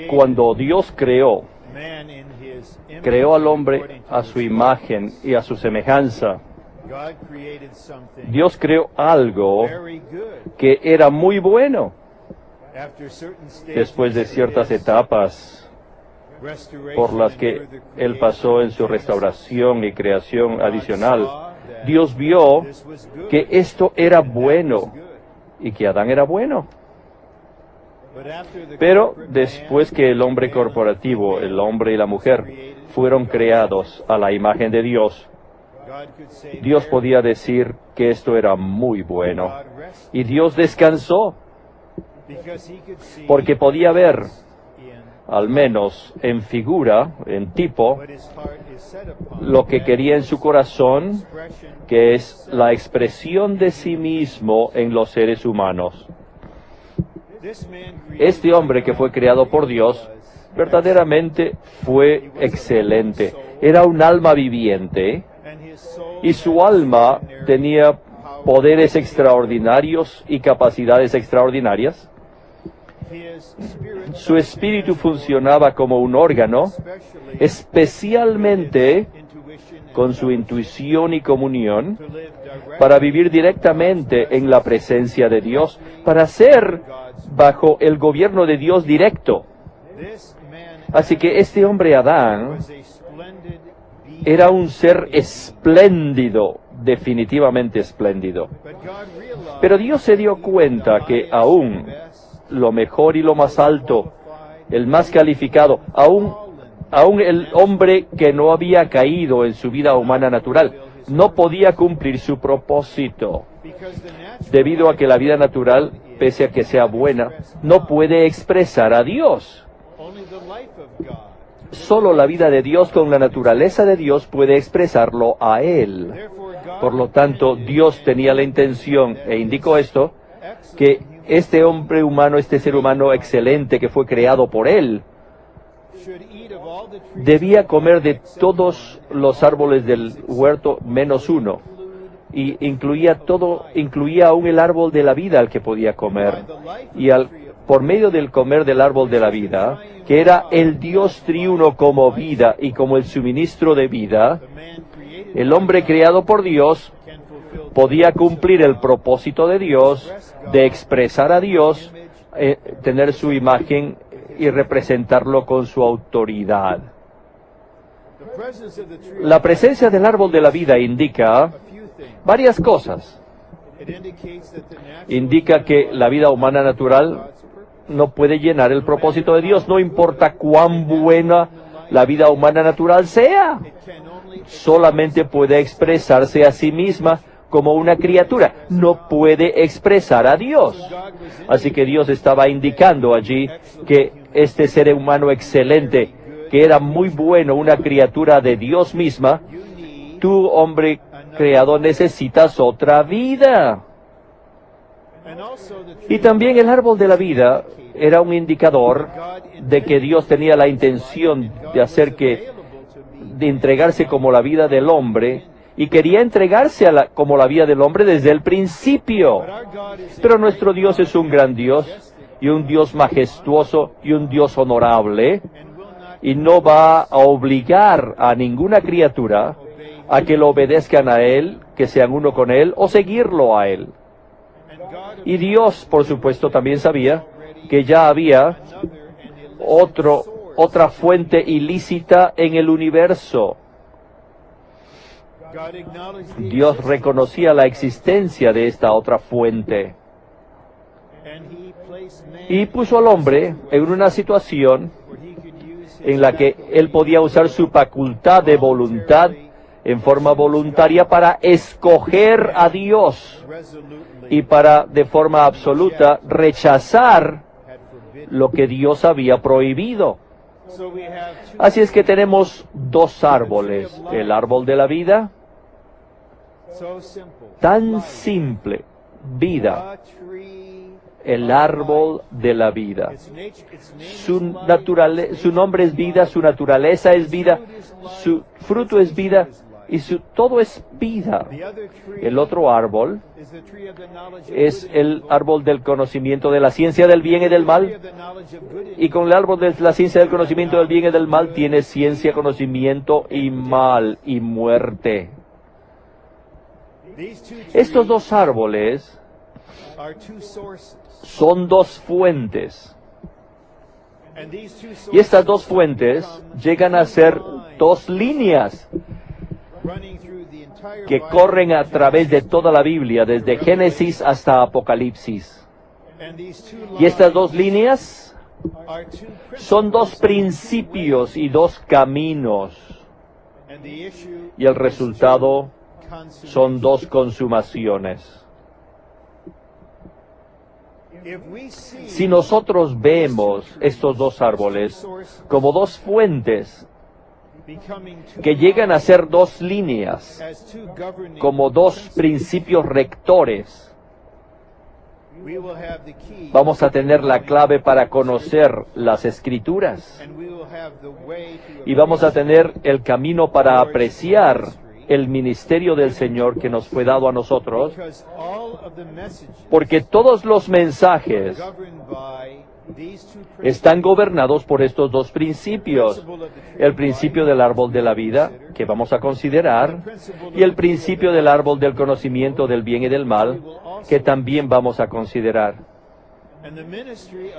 Cuando Dios creó al hombre a su imagen y a su semejanza, Dios creó algo que era muy bueno. Después de ciertas etapas por las que Él pasó en su restauración y creación adicional, Dios vio que esto era bueno y que Adán era bueno. Pero después que el hombre corporativo, el hombre y la mujer, fueron creados a la imagen de Dios, Dios podía decir que esto era muy bueno. Y Dios descansó, porque podía ver, al menos en figura, en tipo, lo que quería en su corazón, que es la expresión de sí mismo en los seres humanos. Este hombre que fue creado por Dios, verdaderamente fue excelente. Era un alma viviente, y su alma tenía poderes extraordinarios y capacidades extraordinarias. Su espíritu funcionaba como un órgano, especialmente con su intuición y comunión, para vivir directamente en la presencia de Dios, para ser bajo el gobierno de Dios directo. Así que este hombre Adán era un ser espléndido, definitivamente espléndido. Pero Dios se dio cuenta que aún lo mejor y lo más alto, el más calificado, aún el hombre que no había caído en su vida humana natural, no podía cumplir su propósito, debido a que la vida natural, pese a que sea buena, no puede expresar a Dios. Solo la vida de Dios con la naturaleza de Dios puede expresarlo a Él. Por lo tanto, Dios tenía la intención, e indicó esto, que este hombre humano, este ser humano excelente que fue creado por Él, debía comer de todos los árboles del huerto menos uno, y incluía aún el árbol de la vida al que podía comer. Y por medio del comer del árbol de la vida, que era el Dios triuno como vida y como el suministro de vida, el hombre creado por Dios podía cumplir el propósito de Dios, de expresar a Dios, tener su imagen y representarlo con su autoridad. La presencia del árbol de la vida indica varias cosas. Indica que la vida humana natural no puede llenar el propósito de Dios, no importa cuán buena la vida humana natural sea. Solamente puede expresarse a sí misma como una criatura, no puede expresar a Dios. Así que Dios estaba indicando allí que este ser humano excelente, que era muy bueno, una criatura de Dios misma, tú, hombre creado, necesitas otra vida. Y también el árbol de la vida era un indicador de que Dios tenía la intención de entregarse como la vida del hombre, y quería entregarse como la vida del hombre desde el principio. Pero nuestro Dios es un gran Dios, y un Dios majestuoso, y un Dios honorable, y no va a obligar a ninguna criatura a que lo obedezcan a Él, que sean uno con Él, o seguirlo a Él. Y Dios, por supuesto, también sabía que ya había otra fuente ilícita en el universo. Dios reconocía la existencia de esta otra fuente y puso al hombre en una situación en la que él podía usar su facultad de voluntad en forma voluntaria para escoger a Dios y para, de forma absoluta, rechazar lo que Dios había prohibido. Así es que tenemos dos árboles, el árbol de la vida, tan simple, vida, el árbol de la vida. Su nombre es vida, su naturaleza es vida, su fruto es vida, y todo es vida. El otro árbol es el árbol del conocimiento de la ciencia del bien y del mal. Y con el árbol de la ciencia del conocimiento del bien y del mal tiene ciencia, conocimiento y mal y muerte. Estos dos árboles son dos fuentes. Y estas dos fuentes llegan a ser dos líneas que corren a través de toda la Biblia, desde Génesis hasta Apocalipsis. Y estas dos líneas son dos principios y dos caminos. Y el resultado son dos consumaciones. Si nosotros vemos estos dos árboles como dos fuentes que llegan a ser dos líneas, como dos principios rectores, vamos a tener la clave para conocer las Escrituras y vamos a tener el camino para apreciar el ministerio del Señor que nos fue dado a nosotros, porque todos los mensajes están gobernados por estos dos principios: el principio del árbol de la vida, que vamos a considerar, y el principio del árbol del conocimiento del bien y del mal, que también vamos a considerar.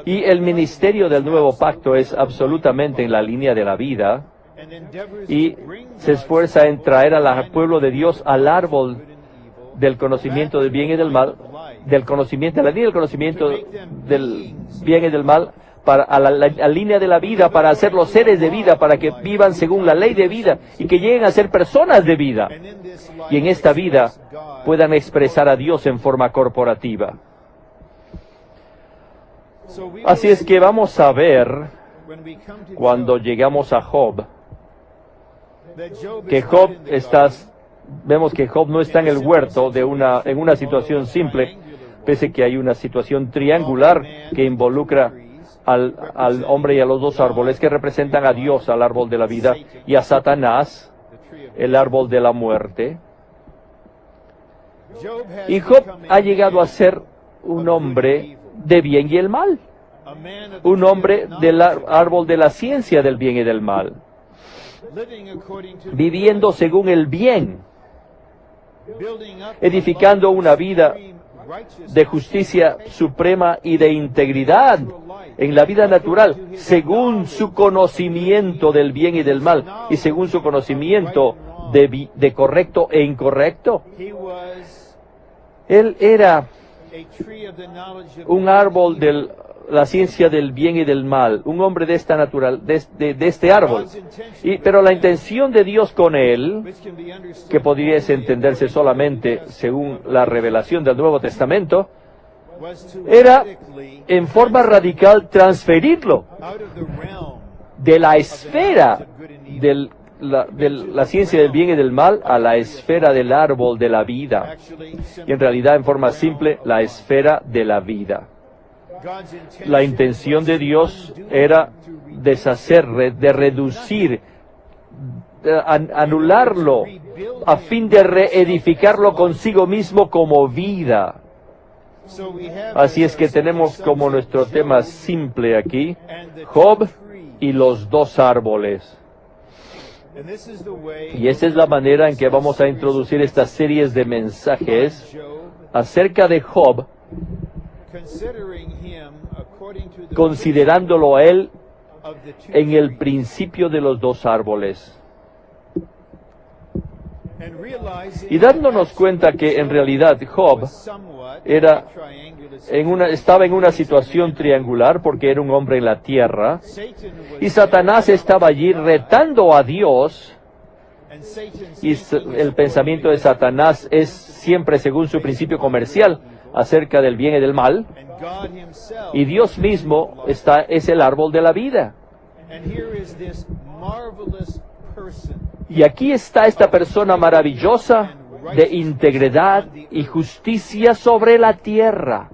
Y el ministerio del nuevo pacto es absolutamente en la línea de la vida, y se esfuerza en traer al pueblo de Dios al árbol del conocimiento del bien y del mal, del conocimiento, la línea del conocimiento del bien y del mal, a la línea de la vida, para hacerlos seres de vida, para que vivan según la ley de vida y que lleguen a ser personas de vida. Y en esta vida puedan expresar a Dios en forma corporativa. Así es que vamos a ver, cuando llegamos a Job, que vemos que Job no está en el huerto en una situación simple, pese que hay una situación triangular que involucra al hombre y a los dos árboles que representan a Dios, al árbol de la vida, y a Satanás, el árbol de la muerte. Y Job ha llegado a ser un hombre de bien y el mal, un hombre del árbol de la ciencia del bien y del mal, viviendo según el bien, edificando una vida de justicia suprema y de integridad en la vida natural, según su conocimiento del bien y del mal, y según su conocimiento de correcto e incorrecto. Él era un árbol de la ciencia del bien y del mal, un hombre de esta de este árbol. Pero la intención de Dios con él, que podría entenderse solamente según la revelación del Nuevo Testamento, era en forma radical transferirlo de la esfera de la ciencia del bien y del mal a la esfera del árbol de la vida, y en realidad, en forma simple, la esfera de la vida. La intención de Dios era deshacer, de reducir, anularlo, a fin de reedificarlo consigo mismo como vida. Así es que tenemos como nuestro tema simple aquí, Job y los dos árboles. Y esa es la manera en que vamos a introducir estas series de mensajes acerca de Job, considerándolo a él en el principio de los dos árboles. Y dándonos cuenta que en realidad Job estaba en una situación triangular, porque era un hombre en la tierra, y Satanás estaba allí retando a Dios, y el pensamiento de Satanás es siempre según su principio comercial acerca del bien y del mal, y Dios mismo es el árbol de la vida. Y aquí está esta persona maravillosa de integridad y justicia sobre la tierra.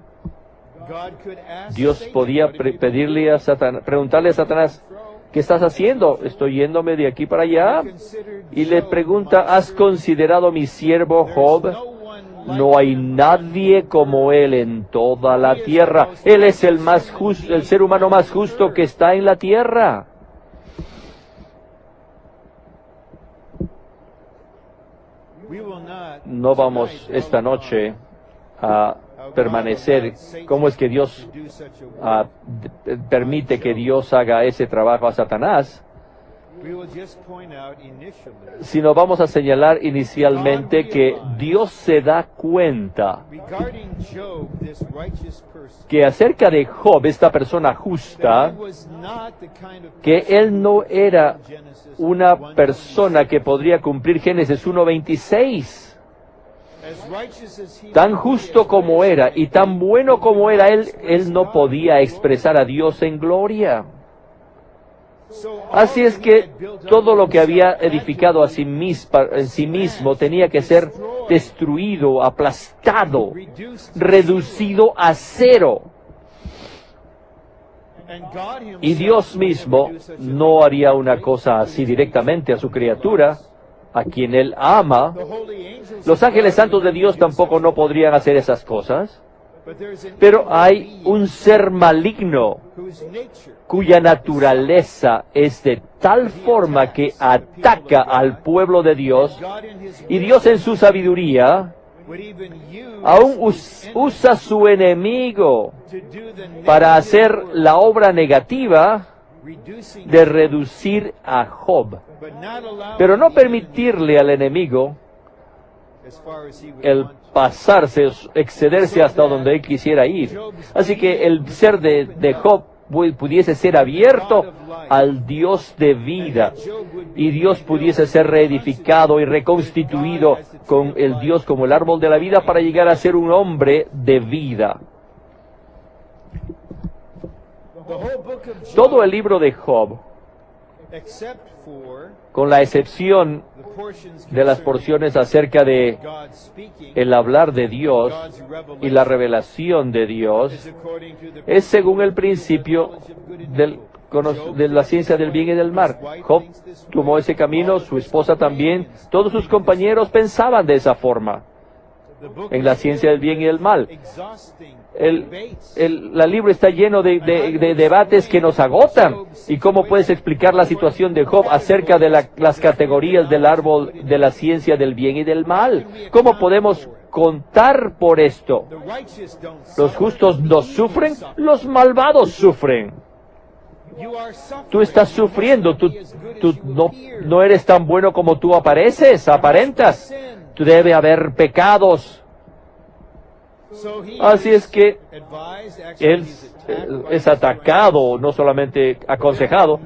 Dios podía preguntarle a Satanás, ¿qué estás haciendo? Estoy yéndome de aquí para allá. Y le pregunta, ¿has considerado mi siervo Job? No hay nadie como él en toda la tierra. Él es el más justo, el ser humano más justo que está en la tierra. No vamos esta noche a permanecer. ¿Cómo es que Dios permite que Dios haga ese trabajo a Satanás? Sino vamos a señalar inicialmente que Dios se da cuenta que acerca de Job, esta persona justa, que él no era una persona que podría cumplir Génesis 1:26. Tan justo como era y tan bueno como era él no podía expresar a Dios en gloria. Así es que todo lo que había edificado en sí mismo tenía que ser destruido, aplastado, reducido a cero. Y Dios mismo no haría una cosa así directamente a su criatura, a quien Él ama. Los ángeles santos de Dios tampoco no podrían hacer esas cosas. Pero hay un ser maligno cuya naturaleza es de tal forma que ataca al pueblo de Dios, y Dios en su sabiduría aún usa su enemigo para hacer la obra negativa de reducir a Job, pero no permitirle al enemigo el pasarse, excederse hasta donde él quisiera ir. Así que el ser de Job pudiese ser abierto al Dios de vida, y Dios pudiese ser reedificado y reconstituido con el Dios como el árbol de la vida para llegar a ser un hombre de vida. Todo el libro de Job, con la excepción de las porciones acerca de el hablar de Dios y la revelación de Dios, es según el principio de la ciencia del bien y del mal. Job tomó ese camino, su esposa también, todos sus compañeros pensaban de esa forma, en la ciencia del bien y del mal. El libro está lleno de debates que nos agotan. ¿Y cómo puedes explicar la situación de Job acerca de las categorías del árbol de la ciencia del bien y del mal? ¿Cómo podemos contar por esto? Los justos no sufren, los malvados sufren. Tú estás sufriendo, tú no eres tan bueno como tú aparentas. Debe haber pecados. Así es que él es atacado, no solamente aconsejado,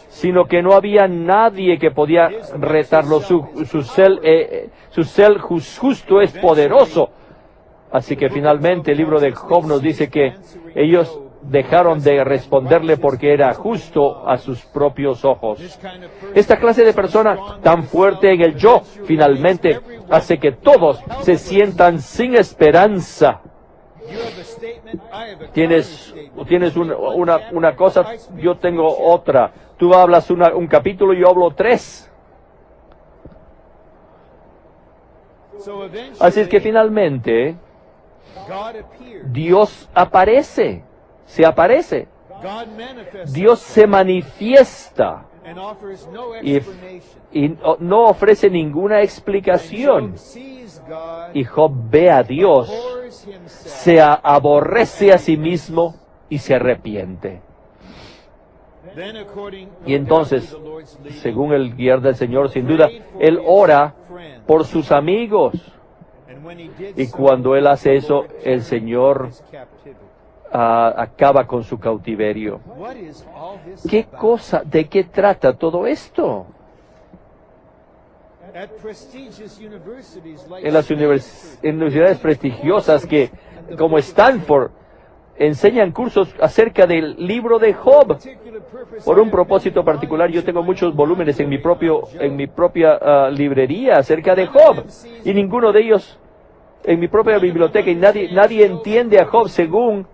sino que no había nadie que podía retarlo. Su cel justo es poderoso. Así que finalmente el libro de Job nos dice que ellos dejaron de responderle porque era justo a sus propios ojos. Esta clase de persona tan fuerte en el yo, finalmente hace que todos se sientan sin esperanza. Tienes una cosa, yo tengo otra. Tú hablas un capítulo, yo hablo 3. Así es que finalmente Dios se aparece. Dios se manifiesta y no ofrece ninguna explicación. Y Job ve a Dios, se aborrece a sí mismo y se arrepiente. Y entonces, según el guiar del Señor, sin duda, él ora por sus amigos. Y cuando él hace eso, el Señor acaba con su cautiverio. ¿De qué trata todo esto? En las universidades prestigiosas como Stanford, enseñan cursos acerca del libro de Job. Por un propósito particular, yo tengo muchos volúmenes en mi propia librería acerca de Job, y ninguno de ellos en mi propia biblioteca, y nadie entiende a Job según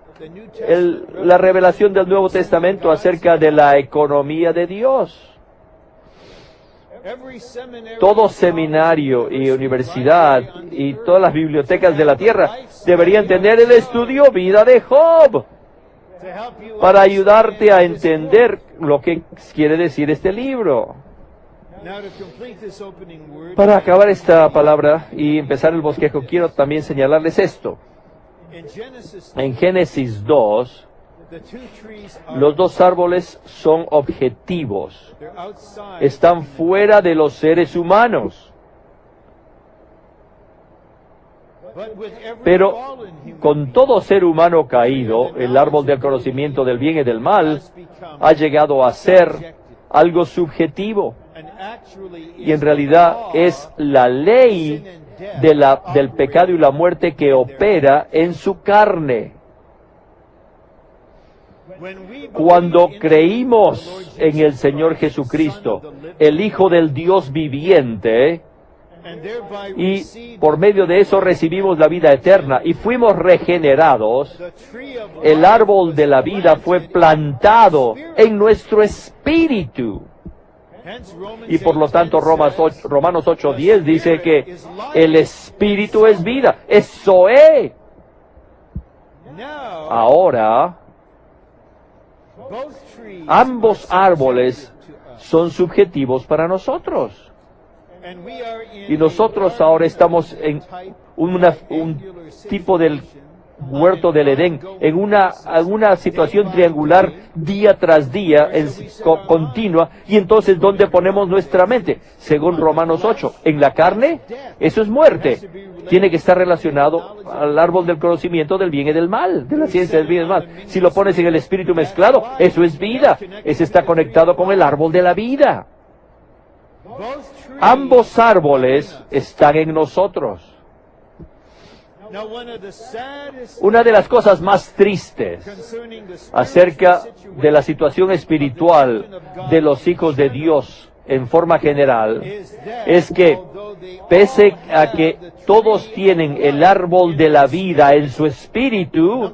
la revelación del Nuevo Testamento acerca de la economía de Dios. Todo seminario y universidad y todas las bibliotecas de la tierra deberían tener el estudio Vida de Job para ayudarte a entender lo que quiere decir este libro. Para acabar esta palabra y empezar el bosquejo, quiero también señalarles esto. En Génesis 2, los dos árboles son objetivos. Están fuera de los seres humanos. Pero con todo ser humano caído, el árbol del conocimiento del bien y del mal ha llegado a ser algo subjetivo. Y en realidad es la ley del pecado y la muerte que opera en su carne. Cuando creímos en el Señor Jesucristo, el Hijo del Dios viviente, y por medio de eso recibimos la vida eterna y fuimos regenerados, el árbol de la vida fue plantado en nuestro espíritu. Y por lo tanto Romanos 8:10 dice que el espíritu es vida, es Zoé. Ahora, ambos árboles son subjetivos para nosotros. Y nosotros ahora estamos en un tipo del huerto del Edén, en una situación triangular día tras día, continua, y entonces ¿dónde ponemos nuestra mente? Según Romanos 8, en la carne, eso es muerte. Tiene que estar relacionado al árbol del conocimiento del bien y del mal, de la ciencia del bien y del mal. Si lo pones en el espíritu mezclado, eso es vida. Ese está conectado con el árbol de la vida. Ambos árboles están en nosotros. Una de las cosas más tristes acerca de la situación espiritual de los hijos de Dios en forma general es que, pese a que todos tienen el árbol de la vida en su espíritu,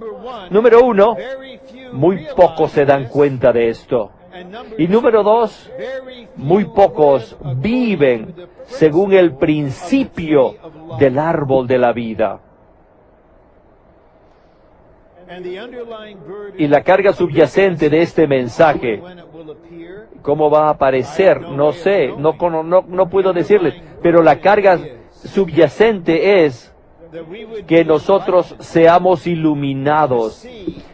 número uno, muy pocos se dan cuenta de esto. Y número dos, muy pocos viven según el principio del árbol de la vida. Y la carga subyacente de este mensaje, ¿cómo va a aparecer? No sé, no puedo decirles, pero la carga subyacente es que nosotros seamos iluminados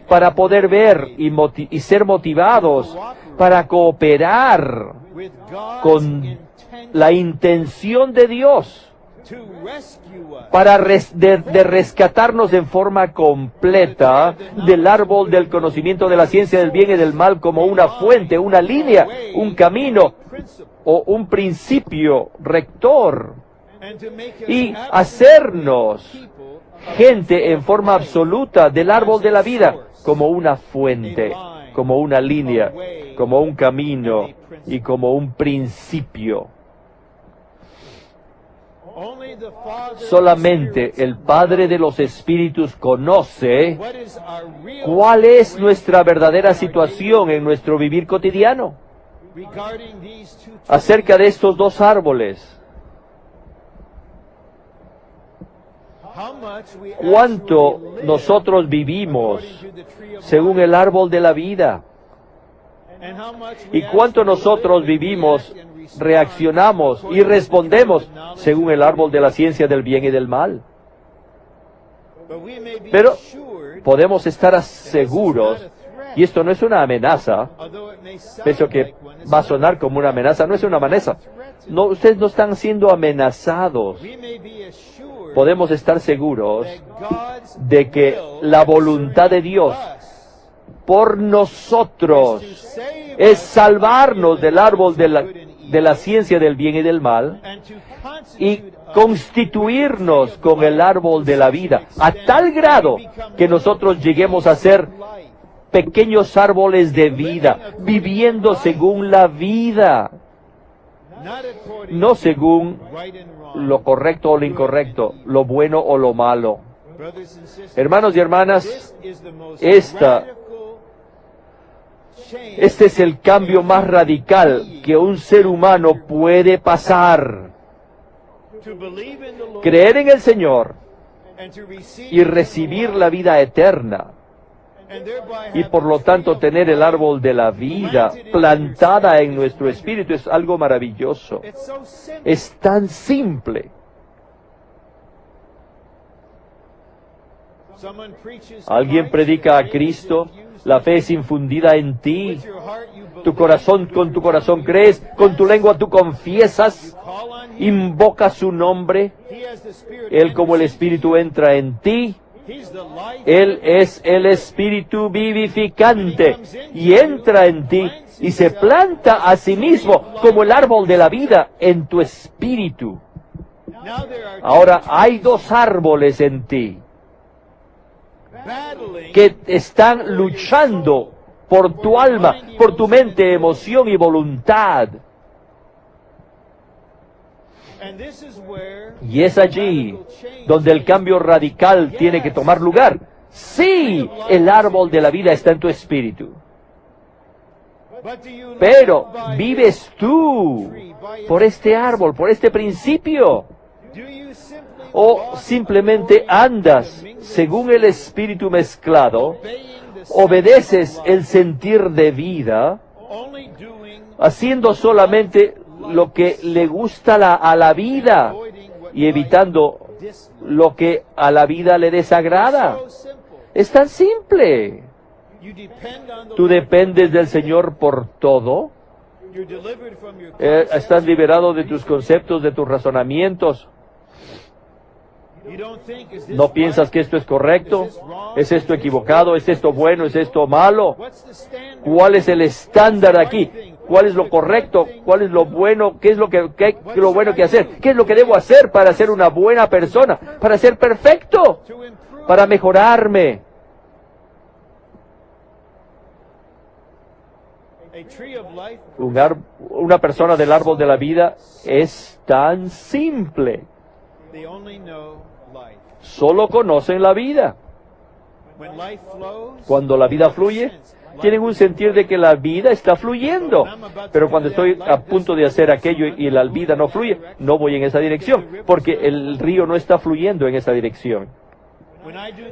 para poder ver y ser motivados para cooperar con la intención de Dios para rescatarnos en forma completa del árbol del conocimiento de la ciencia del bien y del mal como una fuente, una línea, un camino o un principio rector, y hacernos gente en forma absoluta del árbol de la vida como una fuente, como una línea, como un camino y como un principio. Solamente el Padre de los Espíritus conoce cuál es nuestra verdadera situación en nuestro vivir cotidiano acerca de estos dos árboles. ¿Cuánto nosotros vivimos según el árbol de la vida? ¿Y cuánto nosotros vivimos, reaccionamos y respondemos según el árbol de la ciencia del bien y del mal? Pero podemos estar seguros, y esto no es una amenaza, pienso que va a sonar como una amenaza, no es una amenaza. No, ustedes no están siendo amenazados. Podemos estar seguros de que la voluntad de Dios por nosotros es salvarnos del árbol de la ciencia del bien y del mal y constituirnos con el árbol de la vida a tal grado que nosotros lleguemos a ser pequeños árboles de vida, viviendo según la vida, no según lo correcto o lo incorrecto, lo bueno o lo malo. Hermanos y hermanas, este es el cambio más radical que un ser humano puede pasar. Creer en el Señor y recibir la vida eterna, y por lo tanto tener el árbol de la vida plantada en nuestro espíritu, es algo maravilloso. Es tan simple. Alguien predica a Cristo, la fe es infundida en ti, con tu corazón crees, con tu lengua tú confiesas, invocas su nombre, Él como el Espíritu entra en ti, Él es el Espíritu vivificante y entra en ti y se planta a sí mismo como el árbol de la vida en tu espíritu. Ahora hay dos árboles en ti que están luchando por tu alma, por tu mente, emoción y voluntad. Y es allí donde el cambio radical tiene que tomar lugar. Sí, el árbol de la vida está en tu espíritu. Pero, ¿vives tú por este árbol, por este principio? ¿O simplemente andas según el espíritu mezclado, obedeces el sentir de vida, haciendo solamente lo que le gusta a la vida y evitando lo que a la vida le desagrada? Es tan simple. Tú dependes del Señor por todo. Estás liberado de tus conceptos, de tus razonamientos. No piensas que esto es correcto, es esto equivocado, es esto bueno, es esto malo. ¿Cuál es el estándar aquí? ¿Cuál es lo correcto? ¿Cuál es lo bueno? ¿Qué es lo bueno que hacer? ¿Qué es lo que debo hacer para ser una buena persona? Para ser perfecto, para mejorarme. Una persona del árbol de la vida es tan simple. Solo conocen la vida. Cuando la vida fluye, tienen un sentir de que la vida está fluyendo. Pero cuando estoy a punto de hacer aquello y la vida no fluye, no voy en esa dirección, porque el río no está fluyendo en esa dirección.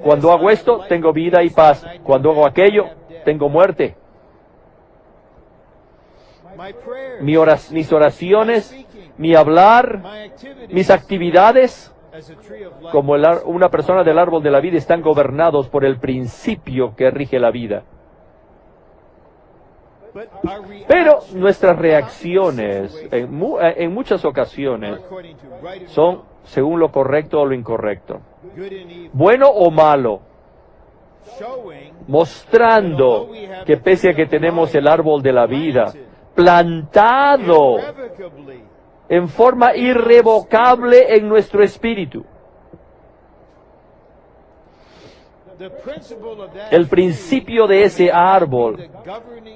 Cuando hago esto, tengo vida y paz. Cuando hago aquello, tengo muerte. Mis oraciones, mi hablar, mis actividades, como una persona del árbol de la vida, están gobernados por el principio que rige la vida. Pero nuestras reacciones, en muchas ocasiones, son según lo correcto o lo incorrecto, bueno o malo, mostrando que pese a que tenemos el árbol de la vida plantado en forma irrevocable en nuestro espíritu, el principio de ese árbol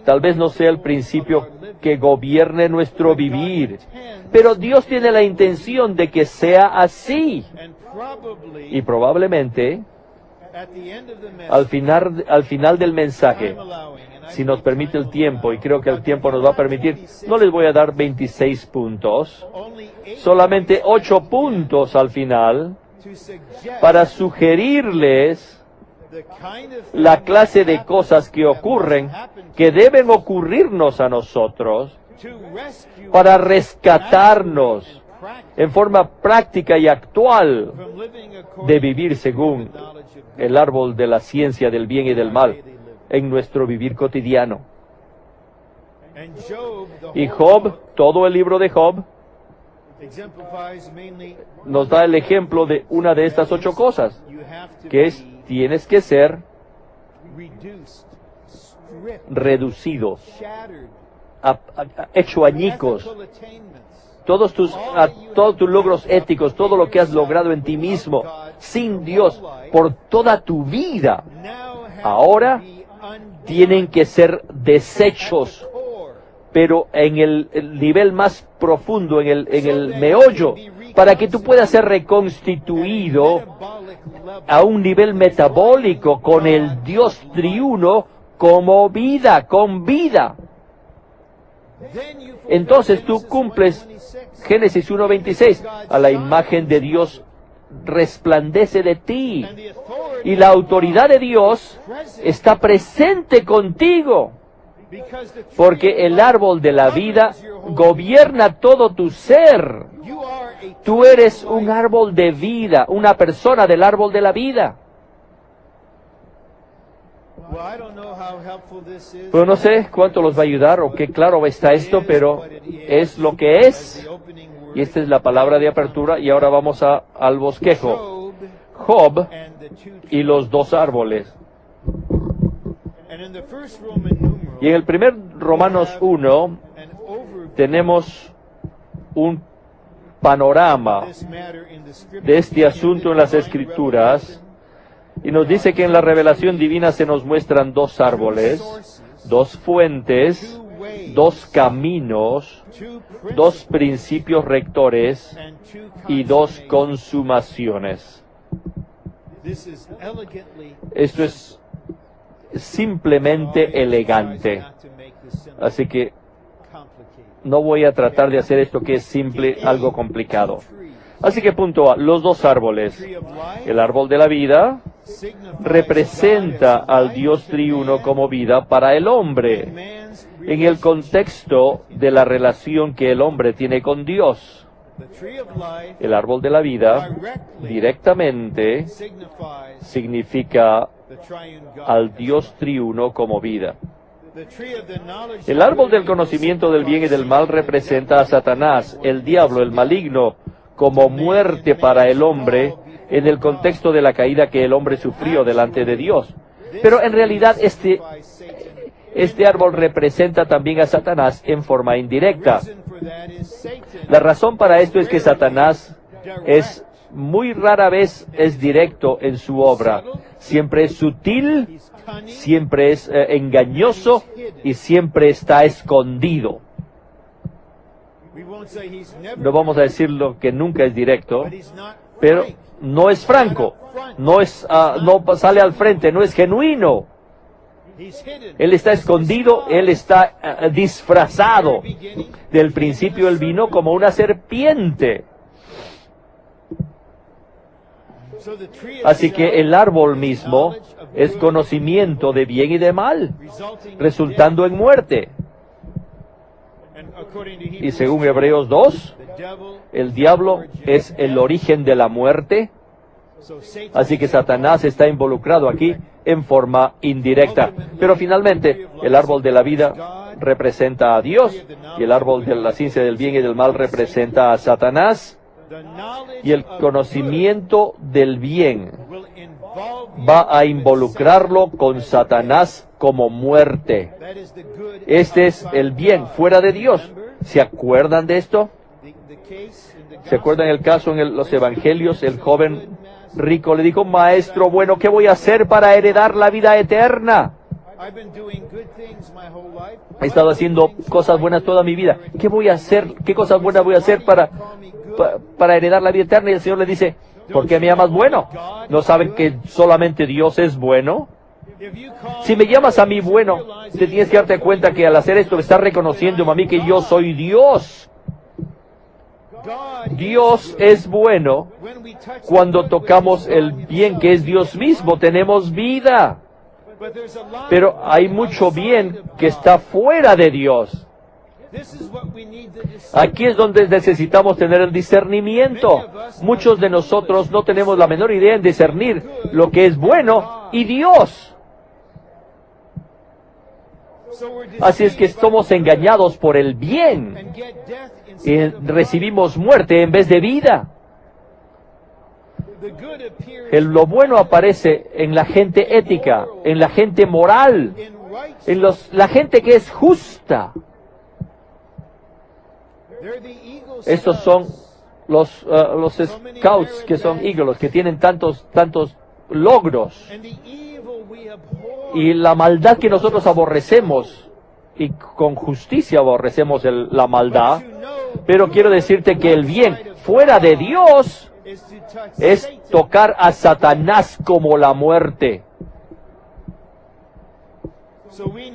tal vez no sea el principio que gobierne nuestro vivir, pero Dios tiene la intención de que sea así. Y probablemente al final del mensaje, si nos permite el tiempo, y creo que el tiempo nos va a permitir, no les voy a dar 26 puntos, solamente 8 puntos al final, para sugerirles la clase de cosas que ocurren, que deben ocurrirnos a nosotros, para rescatarnos en forma práctica y actual de vivir según el árbol de la ciencia del bien y del mal en nuestro vivir cotidiano. Y Job, todo el libro de Job, nos da el ejemplo de una de estas 8 cosas, que es: tienes que ser reducido, hecho añicos. Todos tus logros éticos, todo lo que has logrado en ti mismo, sin Dios, por toda tu vida, ahora tienen que ser deshechos, pero en el nivel más profundo, en el meollo, para que tú puedas ser reconstituido a un nivel metabólico con el Dios triuno como vida, con vida. Entonces tú cumples Génesis 1:26, a la imagen de Dios resplandece de ti, y la autoridad de Dios está presente contigo, porque el árbol de la vida gobierna todo tu ser. Tú eres un árbol de vida, una persona del árbol de la vida. Pero no sé cuánto los va a ayudar o qué claro está esto, pero es lo que es. Y esta es la palabra de apertura, y ahora vamos al bosquejo. Job y los dos árboles. Y en el primer Romanos 1 tenemos un panorama de este asunto en las Escrituras, y nos dice que en la revelación divina se nos muestran dos árboles, dos fuentes, dos caminos, dos principios rectores y dos consumaciones. Esto es simplemente elegante. Así que no voy a tratar de hacer esto que es simple, algo complicado. Así que punto A, los dos árboles. El árbol de la vida representa al Dios triuno como vida para el hombre, en el contexto de la relación que el hombre tiene con Dios. El árbol de la vida directamente significa al Dios triuno como vida. El árbol del conocimiento del bien y del mal representa a Satanás, el diablo, el maligno, como muerte para el hombre en el contexto de la caída que el hombre sufrió delante de Dios. Pero en realidad este árbol representa también a Satanás en forma indirecta. La razón para esto es que Satanás es muy rara vez es directo en su obra. Siempre es sutil, siempre es engañoso y siempre está escondido. No vamos a decirlo que nunca es directo, pero no es franco, no sale al frente, no es genuino. Él está escondido, él está disfrazado. Del principio él vino como una serpiente. Así que el árbol mismo es conocimiento de bien y de mal, resultando en muerte. Y según Hebreos 2, el diablo es el origen de la muerte. Así que Satanás está involucrado aquí en forma indirecta. Pero finalmente, el árbol de la vida representa a Dios, y el árbol de la ciencia del bien y del mal representa a Satanás. Y el conocimiento del bien va a involucrarlo con Satanás como muerte. Este es el bien fuera de Dios. ¿Se acuerdan de esto? ¿Se acuerdan el caso en los evangelios? El joven rico le dijo: Maestro bueno, ¿qué voy a hacer para heredar la vida eterna? He estado haciendo cosas buenas toda mi vida. ¿Qué voy a hacer? ¿Qué cosas buenas voy a hacer para heredar la vida eterna? Y el Señor le dice: ¿por qué me llamas bueno? ¿No saben que solamente Dios es bueno? Si me llamas a mí bueno, te tienes que darte cuenta que al hacer esto me estás reconociendo a mí que yo soy Dios. Dios es bueno. Cuando tocamos el bien que es Dios mismo, tenemos vida. Pero hay mucho bien que está fuera de Dios. Aquí es donde necesitamos tener el discernimiento. Muchos de nosotros no tenemos la menor idea en discernir lo que es bueno y Dios. Así es que somos engañados por el bien y recibimos muerte en vez de vida. Lo bueno aparece en la gente ética, en la gente moral, en la gente que es justa. Estos son los scouts, que son ídolos, que tienen tantos logros. Y la maldad que nosotros aborrecemos, y con justicia aborrecemos la maldad, Pero quiero decirte que el bien fuera de Dios es tocar a Satanás como la muerte.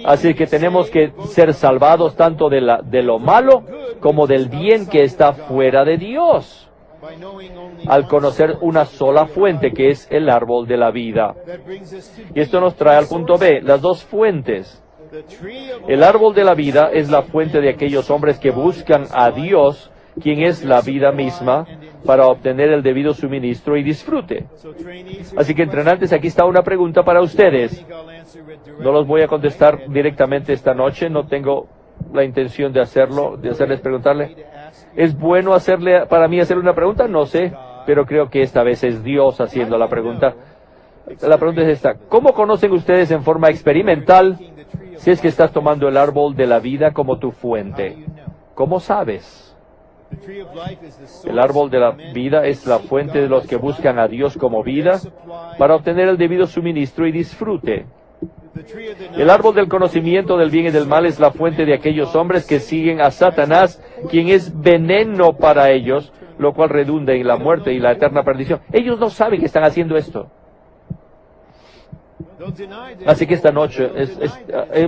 Así que tenemos que ser salvados tanto de lo malo como del bien que está fuera de Dios, al conocer una sola fuente, que es el árbol de la vida. Y esto nos trae al punto B, las dos fuentes. El árbol de la vida es la fuente de aquellos hombres que buscan a Dios, quien es la vida misma, para obtener el debido suministro y disfrute. Así que, entrenantes, aquí está una pregunta para ustedes. No los voy a contestar directamente esta noche, no tengo la intención de hacerlo, de hacerles preguntarle. ¿Es bueno para mí hacerle una pregunta? No sé, pero creo que esta vez es Dios haciendo la pregunta. La pregunta es esta: ¿cómo conocen ustedes en forma experimental si es que estás tomando el árbol de la vida como tu fuente? ¿Cómo sabes? El árbol de la vida es la fuente de los que buscan a Dios como vida para obtener el debido suministro y disfrute. El árbol del conocimiento del bien y del mal es la fuente de aquellos hombres que siguen a Satanás, quien es veneno para ellos, lo cual redunda en la muerte y la eterna perdición. Ellos no saben que están haciendo esto. Así que esta noche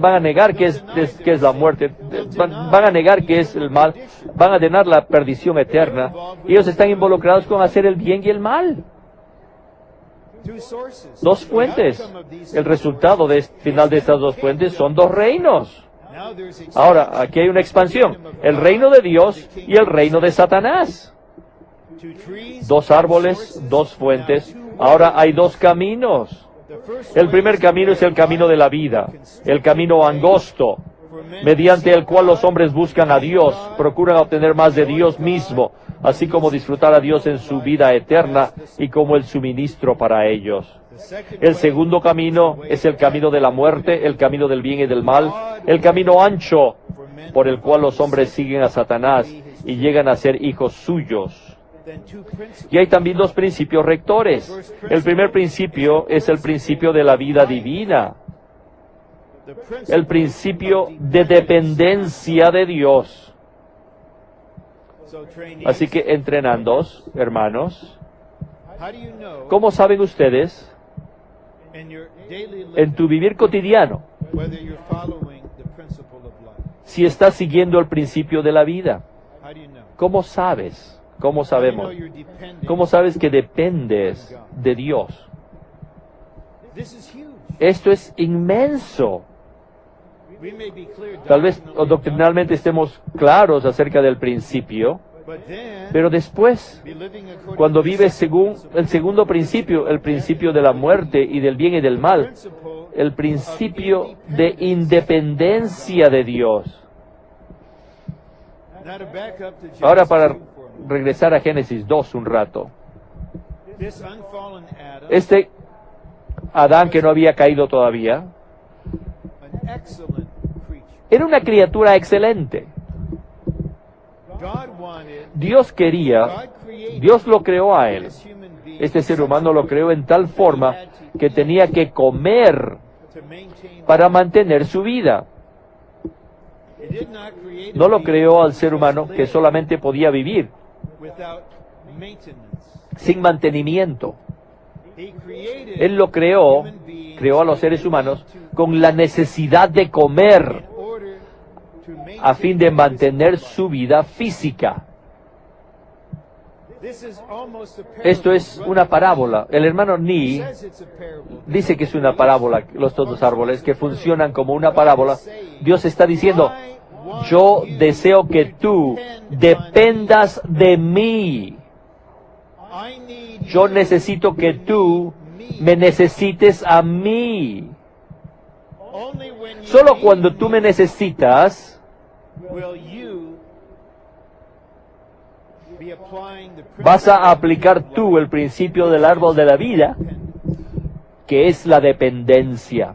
van a negar que es la muerte, van a negar que es el mal, van a negar la perdición eterna. Ellos están involucrados con hacer el bien y el mal. Dos fuentes. El resultado final de estas dos fuentes son dos reinos. Ahora, aquí hay una expansión. El reino de Dios y el reino de Satanás. Dos árboles, dos fuentes. Ahora hay dos caminos. El primer camino es el camino de la vida, el camino angosto, mediante el cual los hombres buscan a Dios, procuran obtener más de Dios mismo, así como disfrutar a Dios en su vida eterna y como el suministro para ellos. El segundo camino es el camino de la muerte, el camino del bien y del mal, el camino ancho por el cual los hombres siguen a Satanás y llegan a ser hijos suyos. Y hay también dos principios rectores. El primer principio es el principio de la vida divina, el principio de dependencia de Dios. Así que, entrenándoos, hermanos, ¿cómo saben ustedes en tu vivir cotidiano si estás siguiendo el principio de la vida? ¿Cómo sabes? ¿Cómo sabemos? ¿Cómo sabes que dependes de Dios? Esto es inmenso. Tal vez doctrinalmente estemos claros acerca del principio, pero después, cuando vives según el segundo principio, el principio de la muerte y del bien y del mal, el principio de independencia de Dios. Ahora, para regresar a Génesis 2 un rato. Este Adán, que no había caído todavía, era una criatura excelente. Dios lo creó a él. Este ser humano lo creó en tal forma que tenía que comer para mantener su vida. No lo creó al ser humano que solamente podía vivir sin mantenimiento. Él lo creó a los seres humanos con la necesidad de comer a fin de mantener su vida física. Esto es una parábola. El hermano Nee dice que es una parábola, los dos árboles, que funcionan como una parábola. Dios está diciendo: yo deseo que tú dependas de mí. Yo necesito que tú me necesites a mí. Solo cuando tú me necesitas, vas a aplicar tú el principio del árbol de la vida, que es la dependencia.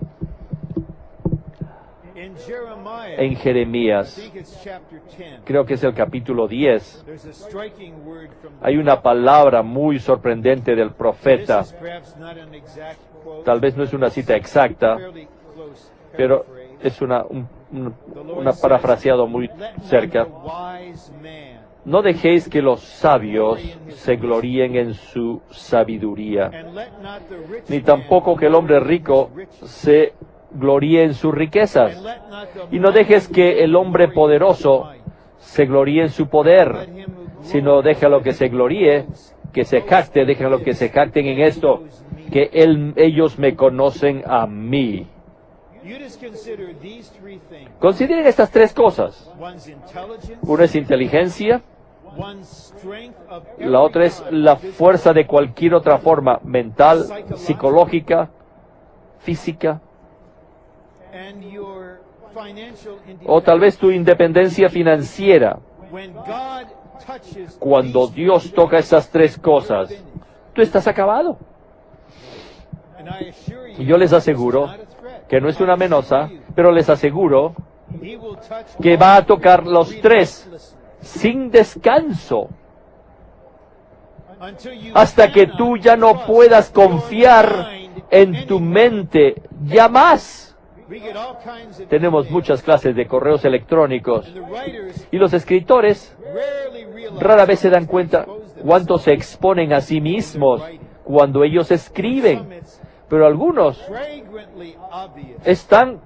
En Jeremías, creo que es el capítulo 10, hay una palabra muy sorprendente del profeta. Tal vez no es una cita exacta, pero es una parafraseado muy cerca. No dejéis que los sabios se gloríen en su sabiduría, ni tampoco que el hombre rico se gloríe en sus riquezas. Y no dejes que el hombre poderoso se gloríe en su poder, sino déjalo que se gloríe, que se jacte, déjalo que se jacten en esto, que ellos me conocen a mí. Consideren estas tres cosas. Una es inteligencia, la otra es la fuerza de cualquier otra forma, mental, psicológica, física, o tal vez tu independencia financiera. Cuando Dios toca esas tres cosas, tú estás acabado. Y yo les aseguro que no es una amenaza, pero les aseguro que va a tocar los tres sin descanso, hasta que tú ya no puedas confiar en tu mente ya más. Tenemos muchas clases de correos electrónicos y los escritores rara vez se dan cuenta cuánto se exponen a sí mismos cuando ellos escriben. Pero algunos es tan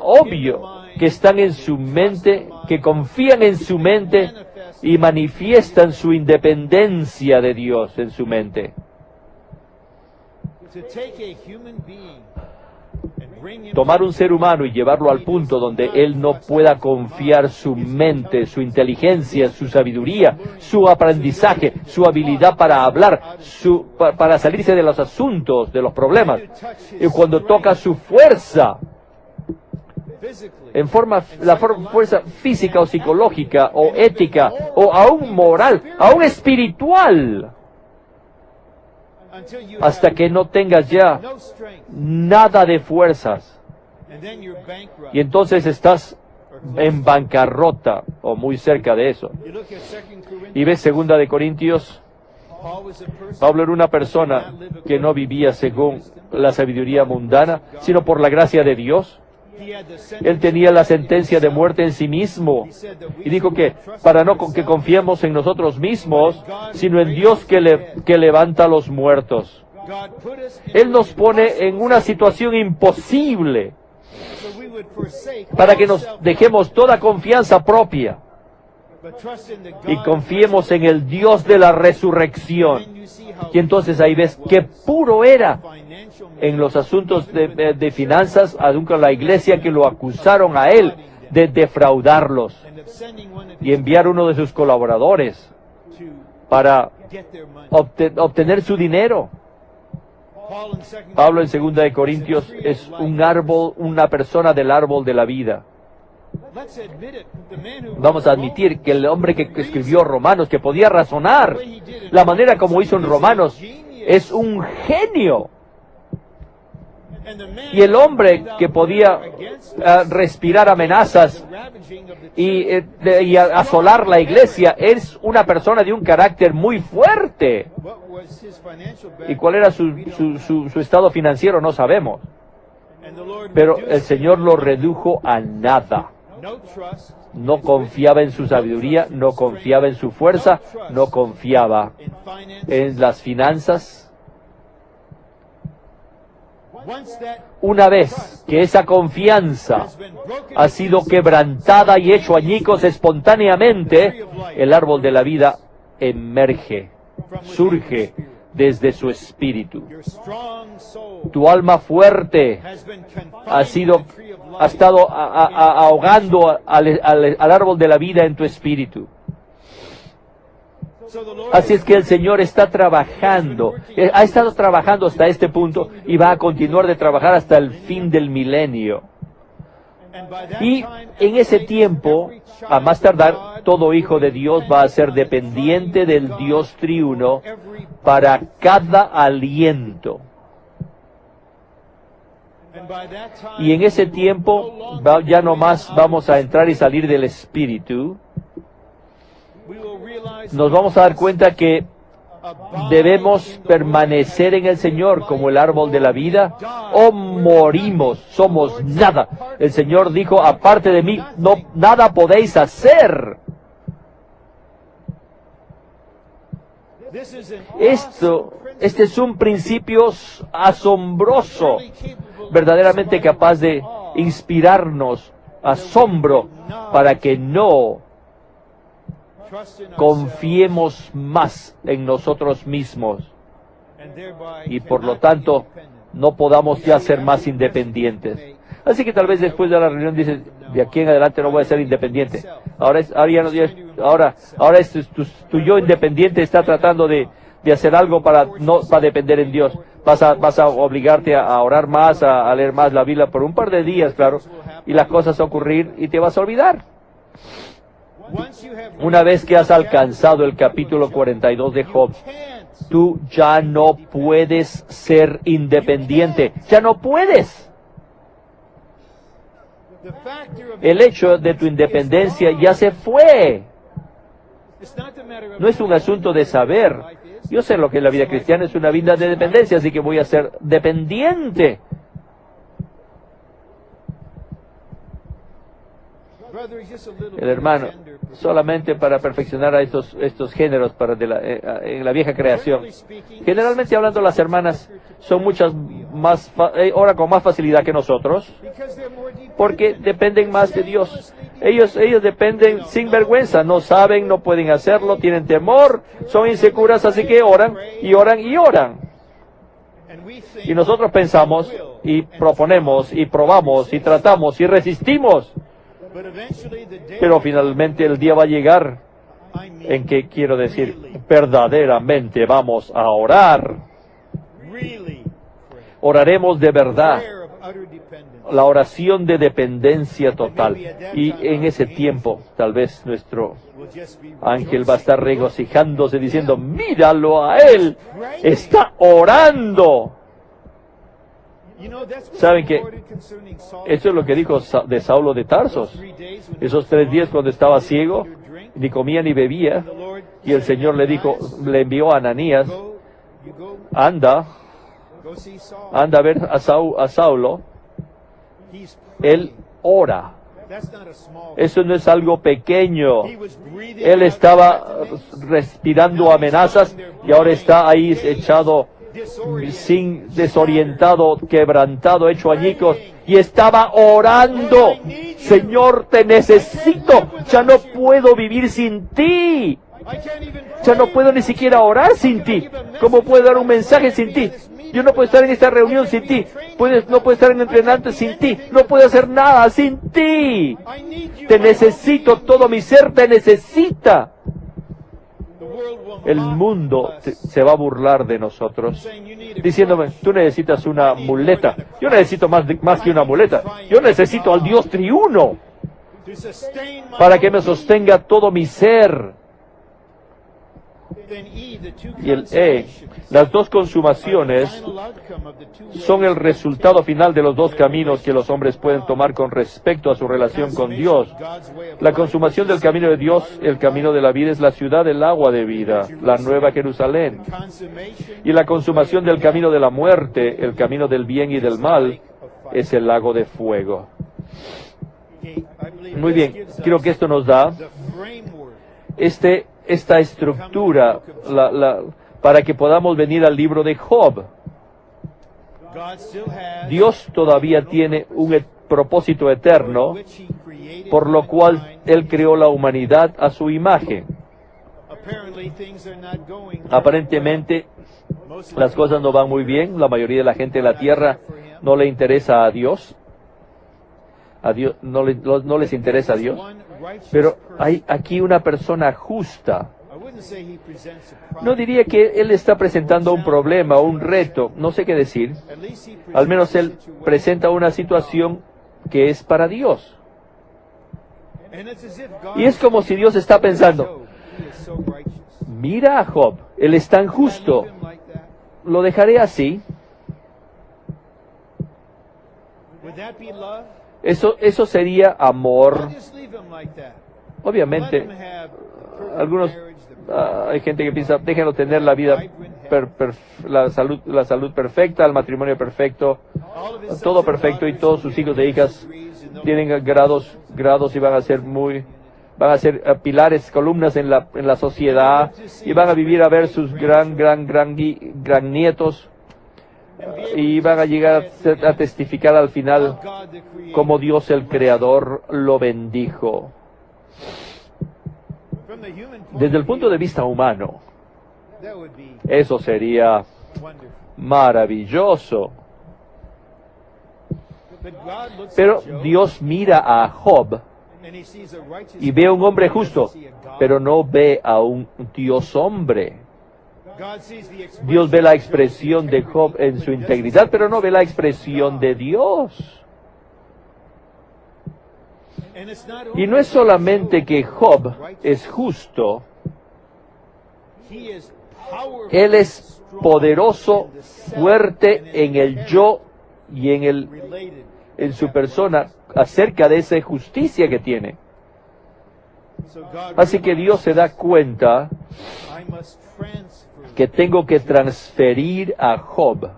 obvio que están en su mente, que confían en su mente y manifiestan su independencia de Dios en su mente. Tomar un ser humano y llevarlo al punto donde él no pueda confiar su mente, su inteligencia, su sabiduría, su aprendizaje, su habilidad para hablar, para salirse de los asuntos, de los problemas. Y cuando toca su fuerza, fuerza física o psicológica o ética o aún moral, aún espiritual, hasta que no tengas ya nada de fuerzas. Y entonces estás en bancarrota o muy cerca de eso. Y ves 2 de Corintios, Pablo era una persona que no vivía según la sabiduría mundana, sino por la gracia de Dios. Él tenía la sentencia de muerte en sí mismo y dijo que para no que confiemos en nosotros mismos, sino en Dios que levanta a los muertos. Él nos pone en una situación imposible para que nos dejemos toda confianza propia y confiemos en el Dios de la resurrección. Y entonces ahí ves qué puro era en los asuntos de finanzas, aunque la iglesia que lo acusaron a él de defraudarlos y enviar uno de sus colaboradores para obtener su dinero. Pablo en 2 de Corintios es un árbol, una persona del árbol de la vida. Vamos a admitir que el hombre que escribió Romanos, que podía razonar, la manera como hizo en Romanos, es un genio. Y el hombre que podía respirar amenazas y asolar la iglesia es una persona de un carácter muy fuerte. ¿Y cuál era su estado financiero? No sabemos. Pero el Señor lo redujo a nada. No confiaba en su sabiduría, no confiaba en su fuerza, no confiaba en las finanzas. Una vez que esa confianza ha sido quebrantada y hecho añicos espontáneamente, el árbol de la vida emerge, surge desde su espíritu. Tu alma fuerte ha estado ahogando al árbol de la vida en tu espíritu. Así es que el Señor está trabajando, ha estado trabajando hasta este punto y va a continuar de trabajar hasta el fin del milenio. Y en ese tiempo, a más tardar, todo hijo de Dios va a ser dependiente del Dios triuno para cada aliento. Y en ese tiempo ya no más vamos a entrar y salir del Espíritu. Nos vamos a dar cuenta que debemos permanecer en el Señor como el árbol de la vida o morimos, somos nada. El Señor dijo, aparte de mí, nada podéis hacer. Este es un principio asombroso, verdaderamente capaz de inspirarnos asombro para que no confiemos más en nosotros mismos y por lo tanto no podamos ya ser más independientes. Así que tal vez después de la reunión dices, de aquí en adelante no voy a ser independiente. Ahora tu yo independiente está tratando de hacer algo para depender en Dios. Vas a obligarte a orar más, a leer más la Biblia por un par de días, claro, y las cosas a ocurrir y te vas a olvidar. Una vez que has alcanzado el capítulo 42 de Job, tú ya no puedes ser independiente. Ya no puedes. El hecho de tu independencia ya se fue. No es un asunto de saber. Yo sé lo que es la vida cristiana, es una vida de dependencia, así que voy a ser dependiente. El hermano, solamente para perfeccionar a estos géneros en la vieja creación. Generalmente hablando, las hermanas son oran con más facilidad que nosotros, porque dependen más de Dios. Ellos dependen sin vergüenza, no saben, no pueden hacerlo, tienen temor, son inseguras, así que oran y oran y oran. Y nosotros pensamos y proponemos y probamos y tratamos y resistimos. Pero finalmente el día va a llegar en que, quiero decir, verdaderamente vamos a orar. Oraremos de verdad. La oración de dependencia total. Y en ese tiempo, tal vez nuestro ángel va a estar regocijándose diciendo, míralo a él, está orando. ¿Saben que eso es lo que dijo de Saulo de Tarsos? Esos 3 días cuando estaba ciego, ni comía ni bebía, y el Señor le envió a Ananías, anda a ver a Saulo, él ora. Eso no es algo pequeño. Él estaba respirando amenazas y ahora está ahí echado, desorientado, quebrantado, hecho añicos, y estaba orando. Señor, te necesito, ya no puedo vivir sin ti, ya no puedo ni siquiera orar sin ti. ¿Cómo puedo dar un mensaje sin ti? Yo no puedo estar en esta reunión sin ti, no puedo estar en entrenamiento sin ti, no puedo hacer nada sin ti. Te necesito, todo mi ser te necesita. El mundo se va a burlar de nosotros, diciéndome, tú necesitas una muleta. Yo necesito más que una muleta. Yo necesito al Dios triuno para que me sostenga todo mi ser. Y las dos consumaciones son el resultado final de los dos caminos que los hombres pueden tomar con respecto a su relación con Dios. La consumación del camino de Dios, el camino de la vida, es la ciudad del agua de vida, la nueva Jerusalén. Y la consumación del camino de la muerte, el camino del bien y del mal, es el lago de fuego. Muy bien, creo que esto nos da esta estructura para que podamos venir al libro de Job. Dios todavía tiene un propósito eterno, por lo cual Él creó la humanidad a su imagen. Aparentemente, las cosas no van muy bien. La mayoría de la gente en la tierra no le interesa a Dios. No les interesa a Dios. Pero hay aquí una persona justa. No diría que él está presentando un problema o un reto, no sé qué decir. Al menos él presenta una situación que es para Dios. Y es como si Dios está pensando, mira a Job, él es tan justo, ¿lo dejaré así? Eso sería amor. Obviamente, hay gente que piensa, déjenlo tener la vida, la salud perfecta, el matrimonio perfecto, todo perfecto, y todos sus hijos e hijas tienen grados y van a ser van a ser pilares, columnas en la sociedad, y van a vivir a ver sus gran nietos, y van a llegar a testificar al final como Dios el Creador lo bendijo. Desde el punto de vista humano, eso sería maravilloso. Pero Dios mira a Job y ve a un hombre justo, pero no ve a un Dios hombre. Dios ve la expresión de Job en su integridad, pero no ve la expresión de Dios. Y no es solamente que Job es justo, él es poderoso, fuerte en el yo y en su persona acerca de esa justicia que tiene. Así que Dios se da cuenta que tengo que transferir a Job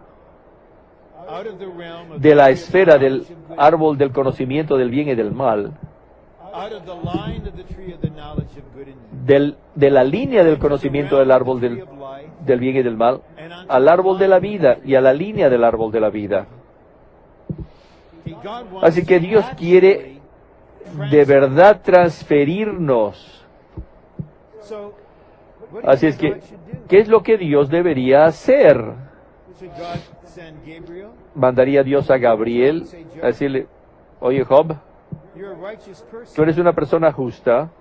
de la esfera del árbol del conocimiento del bien y del mal, de la línea del conocimiento del árbol del bien y del mal, al árbol de la vida y a la línea del árbol de la vida. Así que Dios quiere de verdad transferirnos. Así es que, ¿qué es lo que Dios debería hacer? ¿Mandaría Dios a Gabriel a decirle, oye Job, tú eres una persona justa,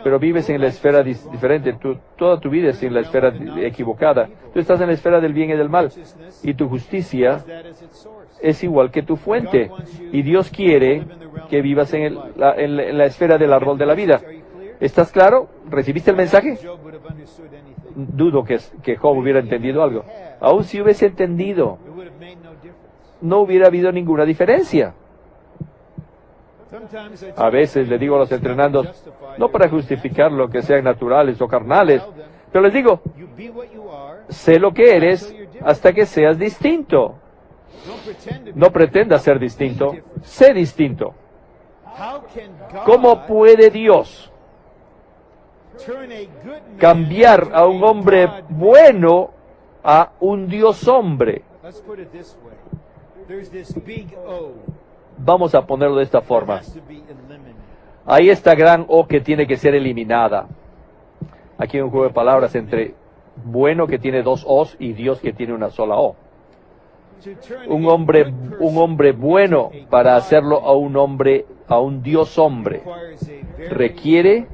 pero vives en la esfera diferente, toda tu vida es en la esfera equivocada, tú estás en la esfera del bien y del mal, y tu justicia es igual que tu fuente, y Dios quiere que vivas en la esfera del árbol de la vida. ¿Estás claro? ¿Recibiste el mensaje? Dudo que Job hubiera entendido algo. Aún si hubiese entendido, no hubiera habido ninguna diferencia. A veces le digo a los entrenandos, no para justificar lo que sean naturales o carnales, pero les digo, sé lo que eres hasta que seas distinto. No pretendas ser distinto, sé distinto. ¿Cómo puede Dios cambiar a un hombre bueno a un Dios hombre? Vamos a ponerlo de esta forma. Hay esta gran O que tiene que ser eliminada. Aquí hay un juego de palabras entre bueno que tiene dos O's y Dios que tiene una sola O. Un hombre bueno, para hacerlo a un Dios hombre, requiere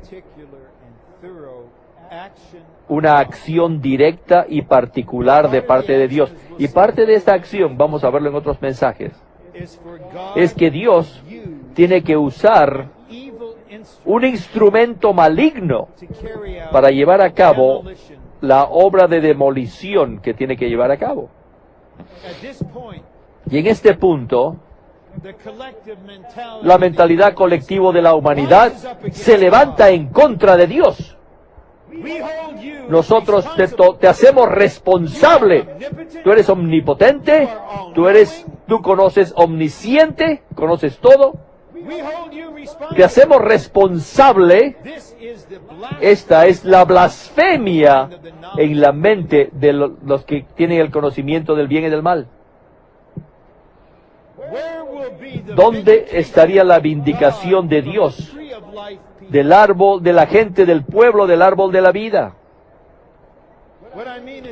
una acción directa y particular de parte de Dios. Y parte de esta acción, vamos a verlo en otros mensajes, es que Dios tiene que usar un instrumento maligno para llevar a cabo la obra de demolición que tiene que llevar a cabo. Y en este punto, la mentalidad colectiva de la humanidad se levanta en contra de Dios. Nosotros te hacemos responsable. Tú eres omnipotente, tú conoces omnisciente, conoces todo. Te hacemos responsable. Esta es la blasfemia en la mente de los que tienen el conocimiento del bien y del mal. ¿Dónde estaría la vindicación de Dios del árbol, de la gente, del pueblo, del árbol de la vida?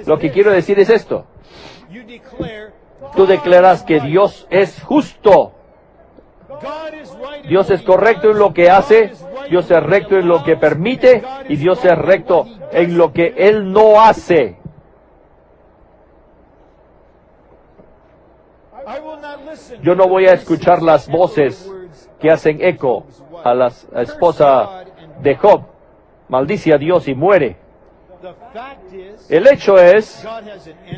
Lo que quiero decir es esto. Tú declaras que Dios es justo. Dios es correcto en lo que hace, Dios es recto en lo que permite, y Dios es recto en lo que Él no hace. Yo no voy a escuchar las voces que hacen eco a la esposa de Job. Maldice a Dios y muere. El hecho es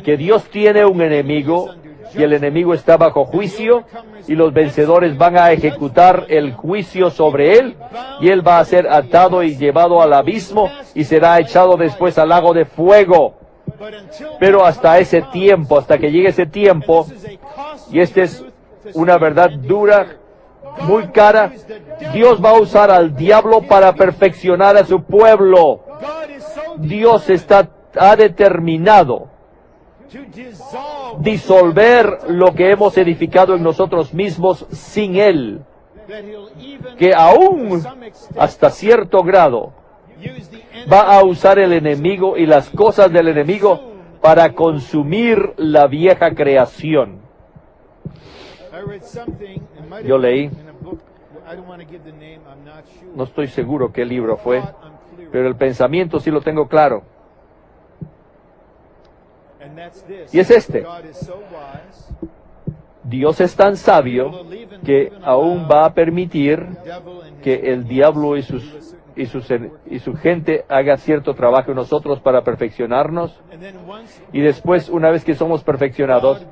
que Dios tiene un enemigo y el enemigo está bajo juicio y los vencedores van a ejecutar el juicio sobre él y él va a ser atado y llevado al abismo y será echado después al lago de fuego. Pero hasta ese tiempo, hasta que llegue ese tiempo, y esta es una verdad dura, muy cara, Dios va a usar al diablo para perfeccionar a su pueblo. Dios ha determinado disolver lo que hemos edificado en nosotros mismos sin Él, que aún hasta cierto grado va a usar el enemigo y las cosas del enemigo para consumir la vieja creación. Yo leí, no estoy seguro qué libro fue, pero el pensamiento sí lo tengo claro. Y es este: Dios es tan sabio que aún va a permitir que el diablo y su gente haga cierto trabajo en nosotros para perfeccionarnos. Y después, una vez que somos perfeccionados,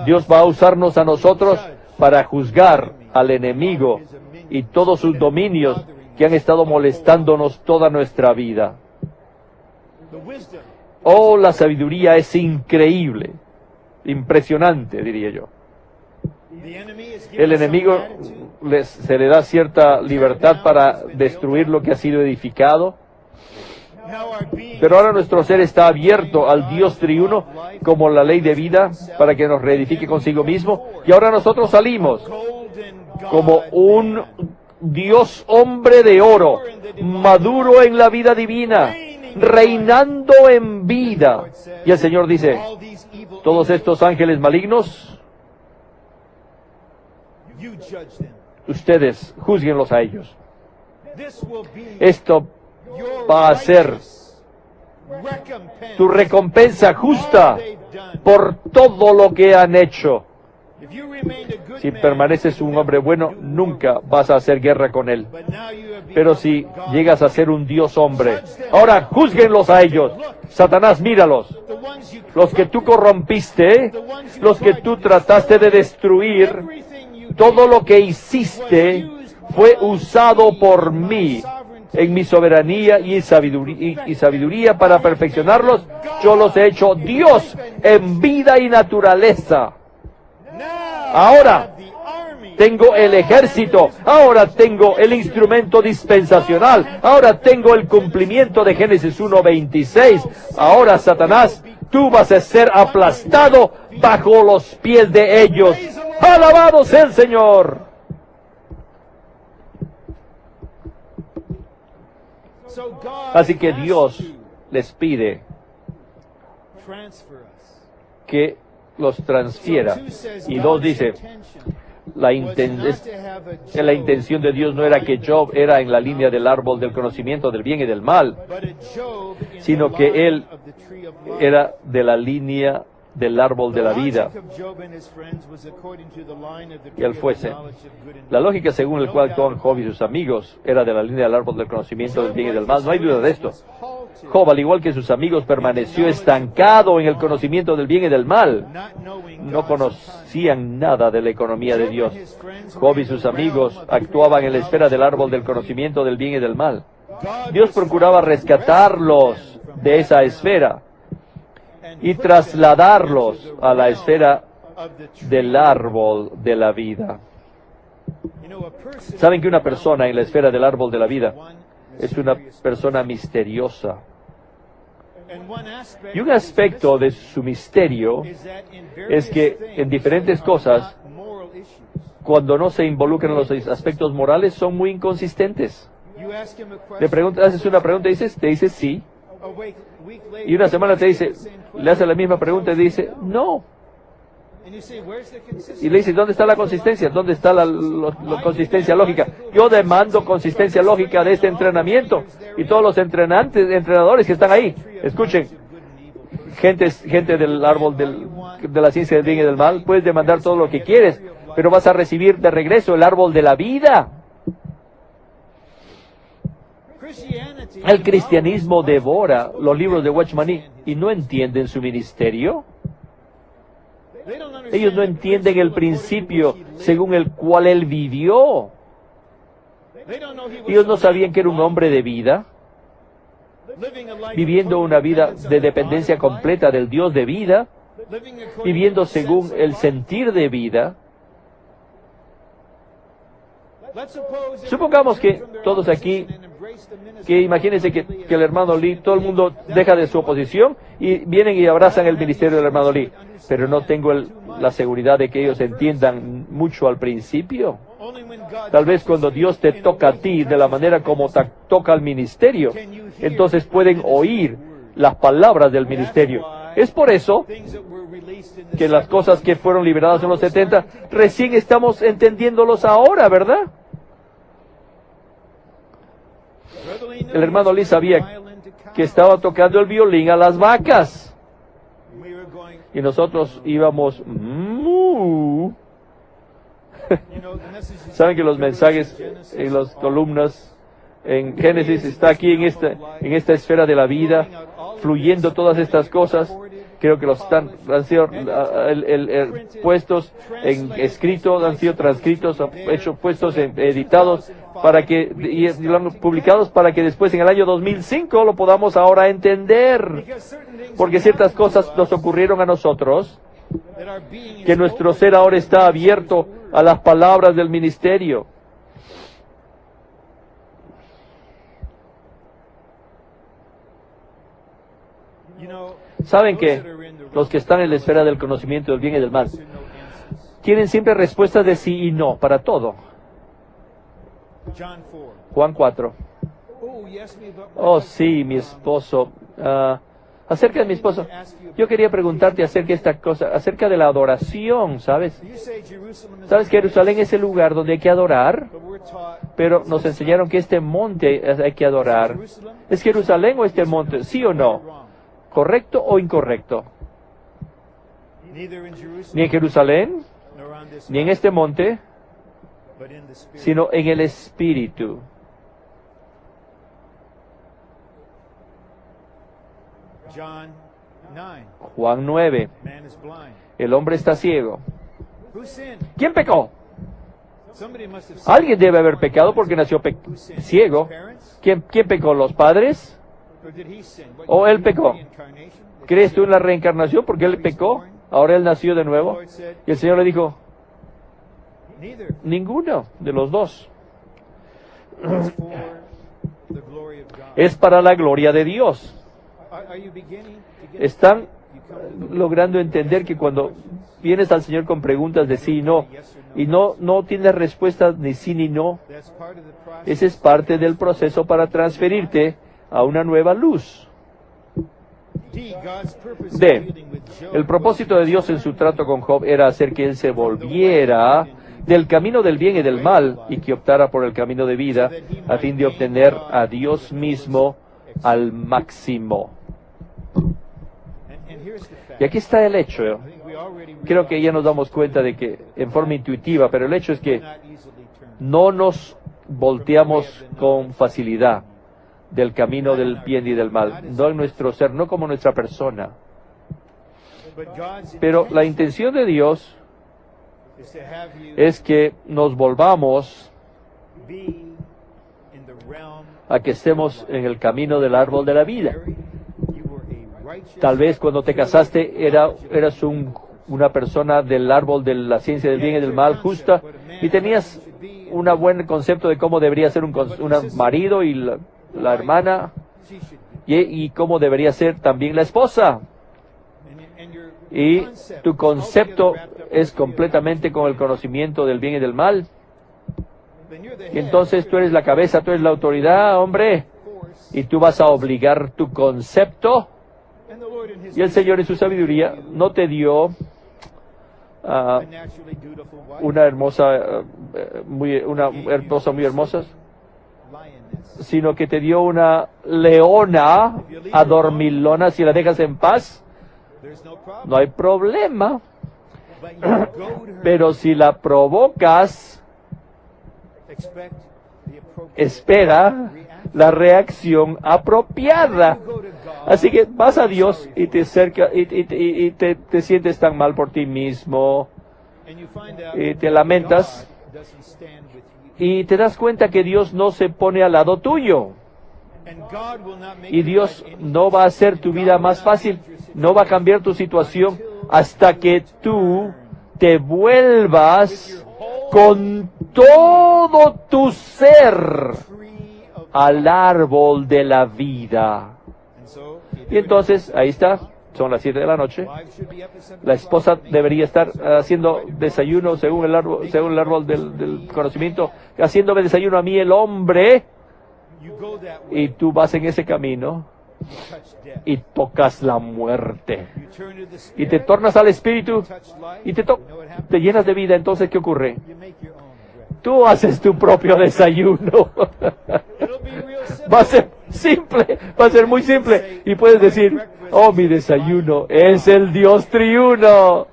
Dios va a usarnos a nosotros para juzgar al enemigo y todos sus dominios que han estado molestándonos toda nuestra vida. Oh, la sabiduría es increíble, impresionante, diría yo. El enemigo se le da cierta libertad para destruir lo que ha sido edificado. Pero ahora nuestro ser está abierto al Dios triuno como la ley de vida para que nos reedifique consigo mismo. Y ahora nosotros salimos como un Dios hombre de oro, maduro en la vida divina, reinando en vida. Y el Señor dice, todos estos ángeles malignos, ustedes júzguenlos a ellos. Esto va a ser tu recompensa justa por todo lo que han hecho. Si permaneces un hombre bueno, nunca vas a hacer guerra con él. Pero si llegas a ser un Dios hombre, ahora júzguenlos a ellos. Satanás, míralos. Los que tú corrompiste, los que tú trataste de destruir, todo lo que hiciste fue usado por mí en mi soberanía y sabiduría para perfeccionarlos. Yo los he hecho Dios en vida y naturaleza. Ahora tengo el ejército, ahora tengo el instrumento dispensacional, ahora tengo el cumplimiento de Génesis 1:26. Ahora, Satanás, tú vas a ser aplastado bajo los pies de ellos. ¡Alabado sea el Señor! Así que Dios les pide que los transfiera. Y 2 dice, la intención de Dios no era que Job era en la línea del árbol del conocimiento del bien y del mal, sino que él era de la línea del árbol de la vida, que él fuese. La lógica según la cual actuaban Job y sus amigos era de la línea del árbol del conocimiento del bien y del mal. No hay duda de esto. Job, al igual que sus amigos, permaneció estancado en el conocimiento del bien y del mal. No conocían nada de la economía de Dios. Job y sus amigos actuaban en la esfera del árbol del conocimiento del bien y del mal. Dios procuraba rescatarlos de esa esfera y trasladarlos a la esfera del árbol de la vida. ¿Saben que una persona en la esfera del árbol de la vida es una persona misteriosa? Y un aspecto de su misterio es que en diferentes cosas, cuando no se involucran los aspectos morales, son muy inconsistentes. Haces una pregunta y te dice sí. Y una semana le hace la misma pregunta y dice no. Y le dice, ¿dónde está la consistencia? ¿Dónde está la consistencia lógica? Yo demando consistencia lógica de este entrenamiento. Y todos los entrenadores que están ahí, escuchen, gente del árbol de la ciencia del bien y del mal, puedes demandar todo lo que quieres, pero vas a recibir de regreso el árbol de la vida. El cristianismo devora los libros de Watchman Nee y no entienden su ministerio. Ellos no entienden el principio según el cual él vivió. Ellos no sabían que era un hombre de vida, viviendo una vida de dependencia completa del Dios de vida, viviendo según el sentir de vida. Supongamos que todos aquí, que imagínense que el hermano Lee, todo el mundo deja de su oposición y vienen y abrazan el ministerio del hermano Lee. Pero no tengo la seguridad de que ellos entiendan mucho al principio. Tal vez cuando Dios te toca a ti de la manera como te toca al ministerio, entonces pueden oír las palabras del ministerio. Es por eso que las cosas que fueron liberadas en los 70, recién estamos entendiéndolos ahora, ¿verdad? El hermano Lee sabía que estaba tocando el violín a las vacas. Y nosotros íbamos... Saben que los mensajes en las columnas en Génesis está aquí en esta esfera de la vida, fluyendo todas estas cosas. Creo que han sido puestos en escrito, han sido transcritos, puestos editados y publicados para que después en el año 2005 lo podamos ahora entender. Porque ciertas cosas nos ocurrieron a nosotros, que nuestro ser ahora está abierto a las palabras del ministerio. Saben que los que están en la esfera del conocimiento del bien y del mal tienen siempre respuestas de sí y no para todo. Juan 4. Oh, sí, mi esposo. Acerca de mi esposo, yo quería preguntarte acerca de esta cosa, acerca de la adoración, ¿sabes? ¿Sabes que Jerusalén es el lugar donde hay que adorar? Pero nos enseñaron que este monte hay que adorar. ¿Es Jerusalén o este monte? ¿Sí o no? ¿Correcto o incorrecto? Ni en Jerusalén, ni en este monte, sino en el Espíritu. Juan 9. El hombre está ciego. ¿Quién pecó? Alguien debe haber pecado porque nació ciego. ¿Quién pecó? ¿Los padres? ¿O él pecó? ¿Crees tú en la reencarnación porque él pecó? Ahora él nació de nuevo. Y el Señor le dijo, ninguno de los dos. Es para la gloria de Dios. Están logrando entender que cuando vienes al Señor con preguntas de sí y no tienes respuestas ni sí ni no, ese es parte del proceso para transferirte a una nueva luz. D. El propósito de Dios en su trato con Job era hacer que él se volviera del camino del bien y del mal y que optara por el camino de vida a fin de obtener a Dios mismo al máximo. Y aquí está el hecho. Creo que ya nos damos cuenta de que en forma intuitiva, pero el hecho es que no nos volteamos con facilidad del camino del bien y del mal, no en nuestro ser, no como nuestra persona. Pero la intención de Dios es que nos volvamos a que estemos en el camino del árbol de la vida. Tal vez cuando te casaste eras una persona del árbol de la ciencia del bien y del mal justa y tenías un buen concepto de cómo debería ser un marido y la hermana y cómo debería ser también la esposa. Y tu concepto es completamente con el conocimiento del bien y del mal. Y entonces tú eres la cabeza, tú eres la autoridad, hombre, y tú vas a obligar tu concepto. Y el Señor en su sabiduría no te dio una esposa muy hermosa, sino que te dio una leona adormilona. Si la dejas en paz, no hay problema. Pero si la provocas, espera la reacción apropiada. Así que vas a Dios y te sientes tan mal por ti mismo y te lamentas y te das cuenta que Dios no se pone al lado tuyo. Y Dios no va a hacer tu vida más fácil, no va a cambiar tu situación hasta que tú te vuelvas con todo tu ser al árbol de la vida. Y entonces, ahí está, son las 7 de la noche. La esposa debería estar haciendo desayuno según el árbol del conocimiento, haciéndome desayuno a mí el hombre, y tú vas en ese camino y tocas la muerte. Y te tornas al espíritu y te llenas de vida. Entonces, ¿qué ocurre? Tú haces tu propio desayuno. Va a ser simple, va a ser muy simple. Y puedes decir, oh, mi desayuno es el Dios triuno.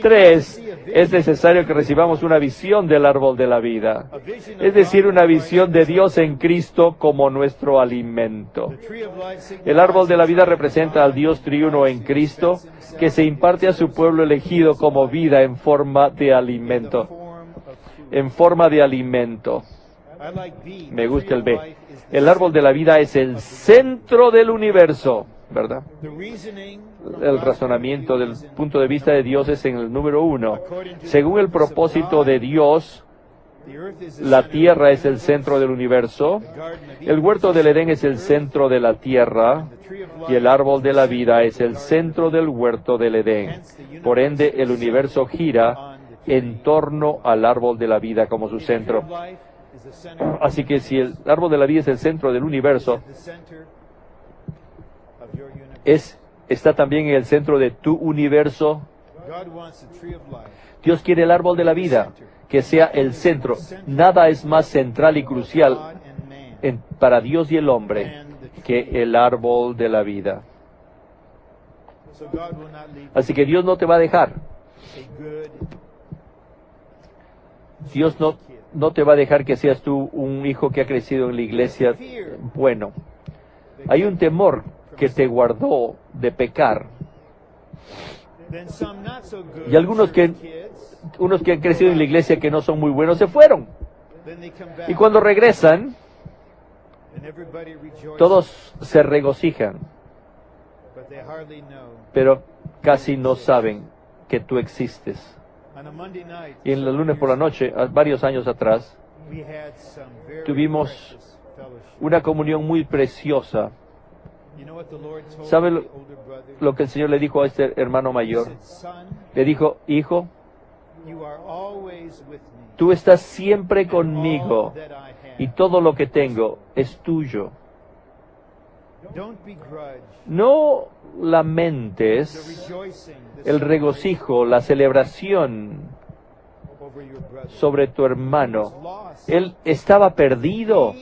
3. Es necesario que recibamos una visión del árbol de la vida, es decir, una visión de Dios en Cristo como nuestro alimento. El árbol de la vida representa al Dios triuno en Cristo, que se imparte a su pueblo elegido como vida en forma de alimento. En forma de alimento. Me gusta el B. El árbol de la vida es el centro del universo, ¿verdad? El razonamiento del punto de vista de Dios es en el número 1. Según el propósito de Dios, la tierra es el centro del universo, el huerto del Edén es el centro de la tierra, y el árbol de la vida es el centro del huerto del Edén. Por ende, el universo gira en torno al árbol de la vida como su centro. Así que si el árbol de la vida es el centro del universo, está también en el centro de tu universo. Dios quiere el árbol de la vida que sea el centro. Nada es más central y crucial para Dios y el hombre que el árbol de la vida. Así que Dios no te va a dejar. Dios no te va a dejar que seas tú un hijo que ha crecido en la iglesia bueno. Hay un temor que te guardó de pecar. Y algunos unos que han crecido en la iglesia que no son muy buenos se fueron. Y cuando regresan, todos se regocijan, pero casi no saben que tú existes. Y en el lunes por la noche, varios años atrás, tuvimos una comunión muy preciosa. ¿Sabe lo que el Señor le dijo a este hermano mayor? Le dijo, hijo, tú estás siempre conmigo y todo lo que tengo es tuyo. No lamentes el regocijo, la celebración sobre tu hermano. Él estaba perdido.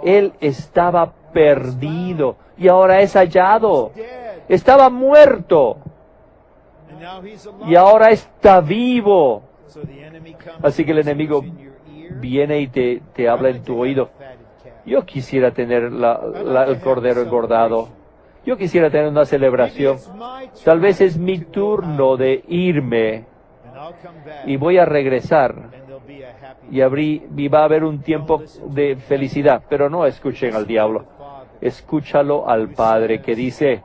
Él estaba perdido y ahora es hallado. Estaba muerto y ahora está vivo. Así que el enemigo viene y te habla en tu oído. Yo quisiera tener el cordero engordado. Yo quisiera tener una celebración. Tal vez es mi turno de irme y voy a regresar. Y va a haber un tiempo de felicidad, pero no escuchen al diablo. Escúchalo al Padre que dice,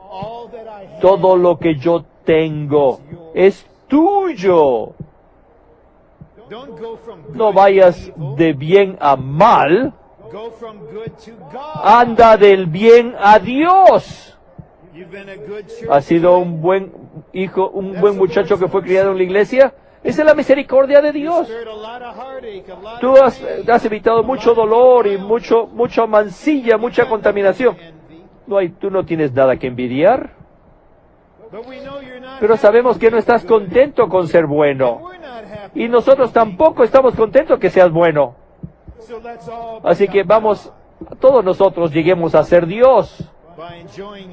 todo lo que yo tengo es tuyo. No vayas de bien a mal, anda del bien a Dios. ¿Has sido un buen hijo, un buen muchacho que fue criado en la iglesia? Esa es la misericordia de Dios. Tú has evitado mucho dolor y mucha mancilla, mucha contaminación. Tú no tienes nada que envidiar. Pero sabemos que no estás contento con ser bueno. Y nosotros tampoco estamos contentos que seas bueno. Así que todos nosotros lleguemos a ser Dios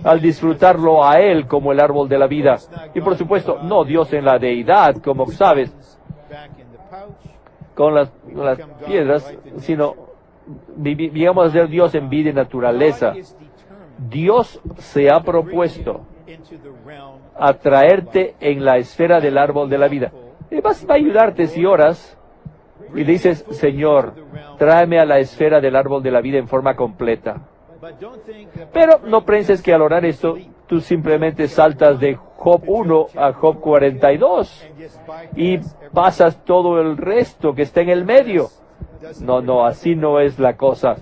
al disfrutarlo a Él como el árbol de la vida. Y por supuesto, no Dios en la deidad, como sabes, con las piedras, sino llegamos a ser Dios en vida y naturaleza. Dios se ha propuesto a traerte en la esfera del árbol de la vida. Y va a ayudarte si oras y dices, Señor, tráeme a la esfera del árbol de la vida en forma completa. Pero no pienses que al orar esto, tú simplemente saltas de Job 1 a Job 42 y pasas todo el resto que está en el medio. No, así no es la cosa.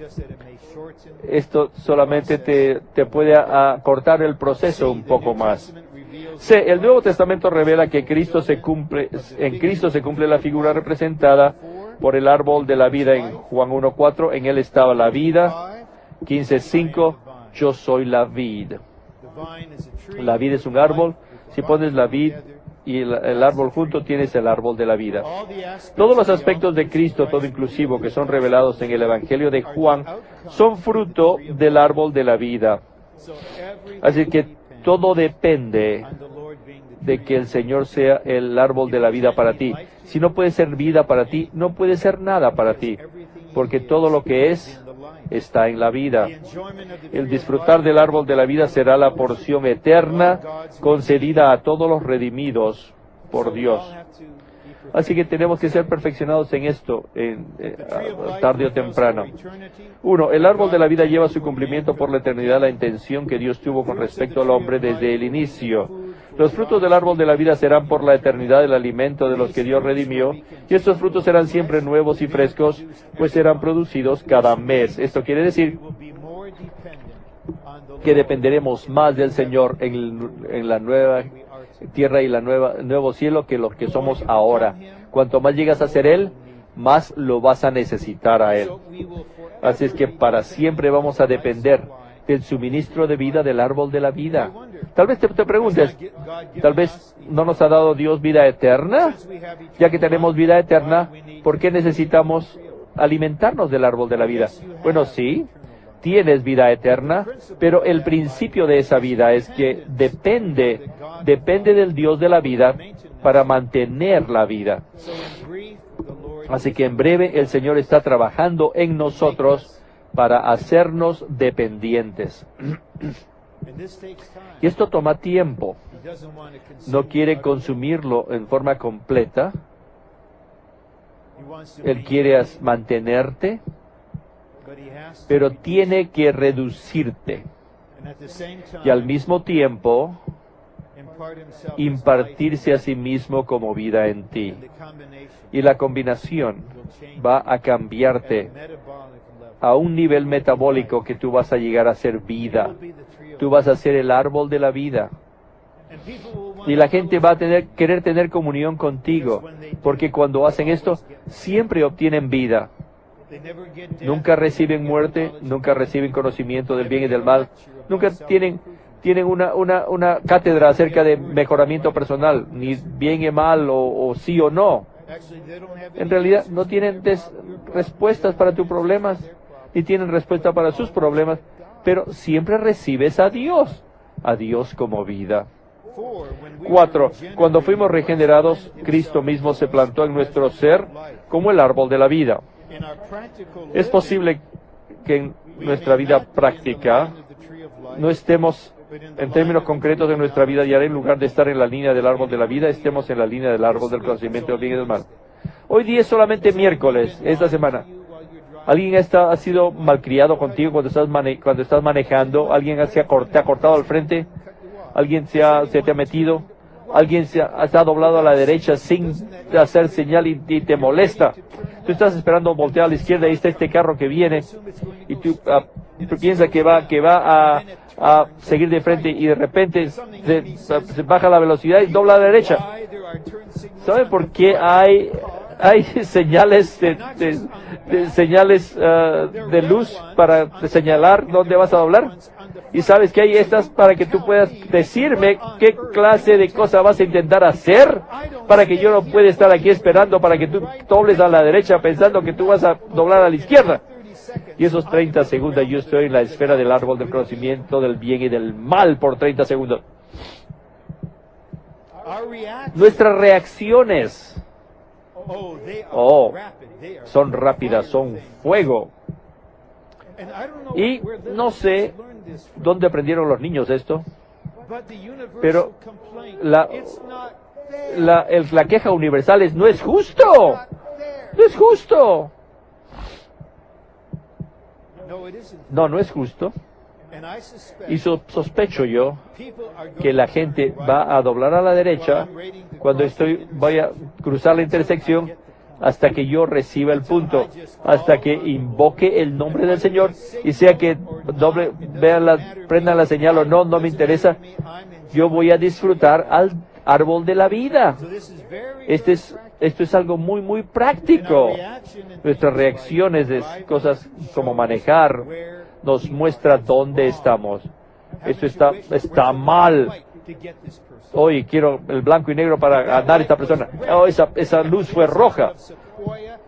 Esto solamente te puede acortar el proceso un poco más. C. El Nuevo Testamento revela que en Cristo se cumple la figura representada por el árbol de la vida en Juan 1:4. En él estaba la vida. 15:5. Yo soy la vid. La vid es un árbol. Si pones la vid y el árbol junto, tienes el árbol de la vida. Todos los aspectos de Cristo, todo inclusivo, que son revelados en el Evangelio de Juan, son fruto del árbol de la vida. Así que todo depende de que el Señor sea el árbol de la vida para ti. Si no puede ser vida para ti, no puede ser nada para ti, porque todo lo que es está en la vida. El disfrutar del árbol de la vida será la porción eterna concedida a todos los redimidos por Dios. Así que tenemos que ser perfeccionados en esto, tarde o temprano. 1. El árbol de la vida lleva a su cumplimiento por la eternidad la intención que Dios tuvo con respecto al hombre desde el inicio. Los frutos del árbol de la vida serán por la eternidad el alimento de los que Dios redimió, y estos frutos serán siempre nuevos y frescos, pues serán producidos cada mes. Esto quiere decir que dependeremos más del Señor en la nueva tierra y nuevo cielo que los que somos ahora. Cuanto más llegas a ser Él, más lo vas a necesitar a Él. Así es que para siempre vamos a depender del suministro de vida del árbol de la vida. Tal vez te preguntes, tal vez no nos ha dado Dios vida eterna. Ya que tenemos vida eterna, ¿por qué necesitamos alimentarnos del árbol de la vida? Bueno, sí, tienes vida eterna, pero el principio de esa vida es que depende del Dios de la vida para mantener la vida. Así que en breve el Señor está trabajando en nosotros para hacernos dependientes. Y esto toma tiempo. No quiere consumirlo en forma completa. Él quiere mantenerte, pero tiene que reducirte. Y al mismo tiempo, impartirse a sí mismo como vida en ti. Y la combinación va a cambiarte a un nivel metabólico que tú vas a llegar a ser vida. Tú vas a ser el árbol de la vida. Y la gente va a querer tener comunión contigo, porque cuando hacen esto, siempre obtienen vida. Nunca reciben muerte, nunca reciben conocimiento del bien y del mal, nunca tienen una cátedra acerca de mejoramiento personal, ni bien y mal, o sí o no. En realidad no tienen respuestas para tus problemas, ni tienen respuesta para sus problemas, pero siempre recibes a Dios como vida. 4. Cuando fuimos regenerados, Cristo mismo se plantó en nuestro ser como el árbol de la vida. Es posible que en nuestra vida práctica no estemos en términos concretos de nuestra vida diaria, en lugar de estar en la línea del árbol de la vida, estemos en la línea del árbol del conocimiento del bien y del mal. Hoy día es solamente miércoles, esta semana. ¿Alguien ha sido malcriado contigo cuando estás manejando? ¿Alguien te ha cortado al frente? ¿Alguien se te ha metido? ¿Alguien se ha doblado a la derecha sin hacer señal y te molesta? Tú estás esperando voltear a la izquierda y está este carro que viene y tú piensas que va a seguir de frente y de repente se baja la velocidad y dobla a la derecha. ¿Sabe por qué hay señales de luz para señalar dónde vas a doblar? Y sabes que hay estas para que tú puedas decirme qué clase de cosa vas a intentar hacer, para que yo no pueda estar aquí esperando para que tú dobles a la derecha pensando que tú vas a doblar a la izquierda. Y esos 30 segundos yo estoy en la esfera del árbol del conocimiento del bien y del mal por 30 segundos. Nuestras reacciones son rápidas, son fuego. Y no sé dónde aprendieron los niños esto, pero la queja universal es: no es justo, no es justo. No es justo. Y sospecho yo que la gente va a doblar a la derecha cuando voy a cruzar la intersección hasta que yo reciba el punto, hasta que invoque el nombre del Señor, y sea que prendan la señal o no, no me interesa. Yo voy a disfrutar al árbol de la vida. Esto es algo muy, muy práctico. Nuestras reacciones de cosas como manejar nos muestra dónde estamos. Esto está mal. Hoy quiero el blanco y negro para ganar a esta persona. Oh, esa luz fue roja.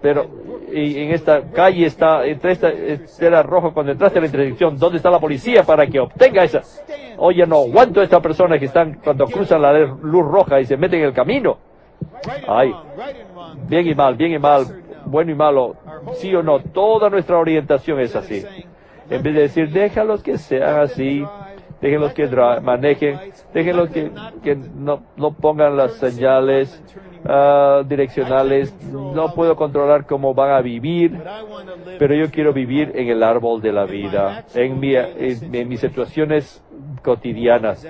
Pero y en esta calle era rojo cuando entraste a la intersección. ¿Dónde está la policía para que obtenga esa? Oye, no aguanto a esta persona que están cuando cruzan la luz roja y se meten en el camino. Ay, bien y mal, bueno y malo, sí o no. Toda nuestra orientación es así. En vez de decir, déjalos que sean así, déjenlos que manejen, déjenlos que no pongan las señales direccionales, no puedo controlar cómo van a vivir, pero yo quiero vivir en el árbol de la vida, en mis situaciones cotidianas.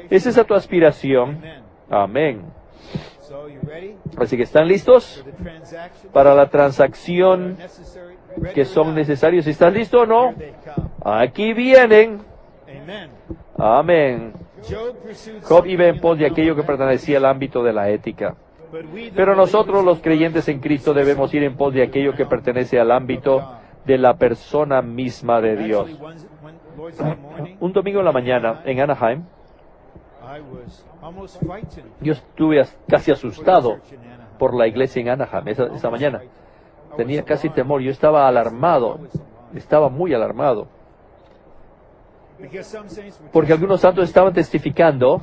¿Es esa tu aspiración? Amén. Así que ¿están listos para la transacción que son necesarios? ¿Están listos o no? Aquí vienen. Amén. Job iba en pos de aquello que pertenecía al ámbito de la ética. Pero nosotros, los creyentes en Cristo, debemos ir en pos de aquello que pertenece al ámbito de la persona misma de Dios. Un domingo en la mañana, en Anaheim, yo estuve casi asustado por la iglesia en Anaheim esa mañana. Tenía casi temor, yo estaba alarmado, estaba muy alarmado. Porque algunos santos estaban testificando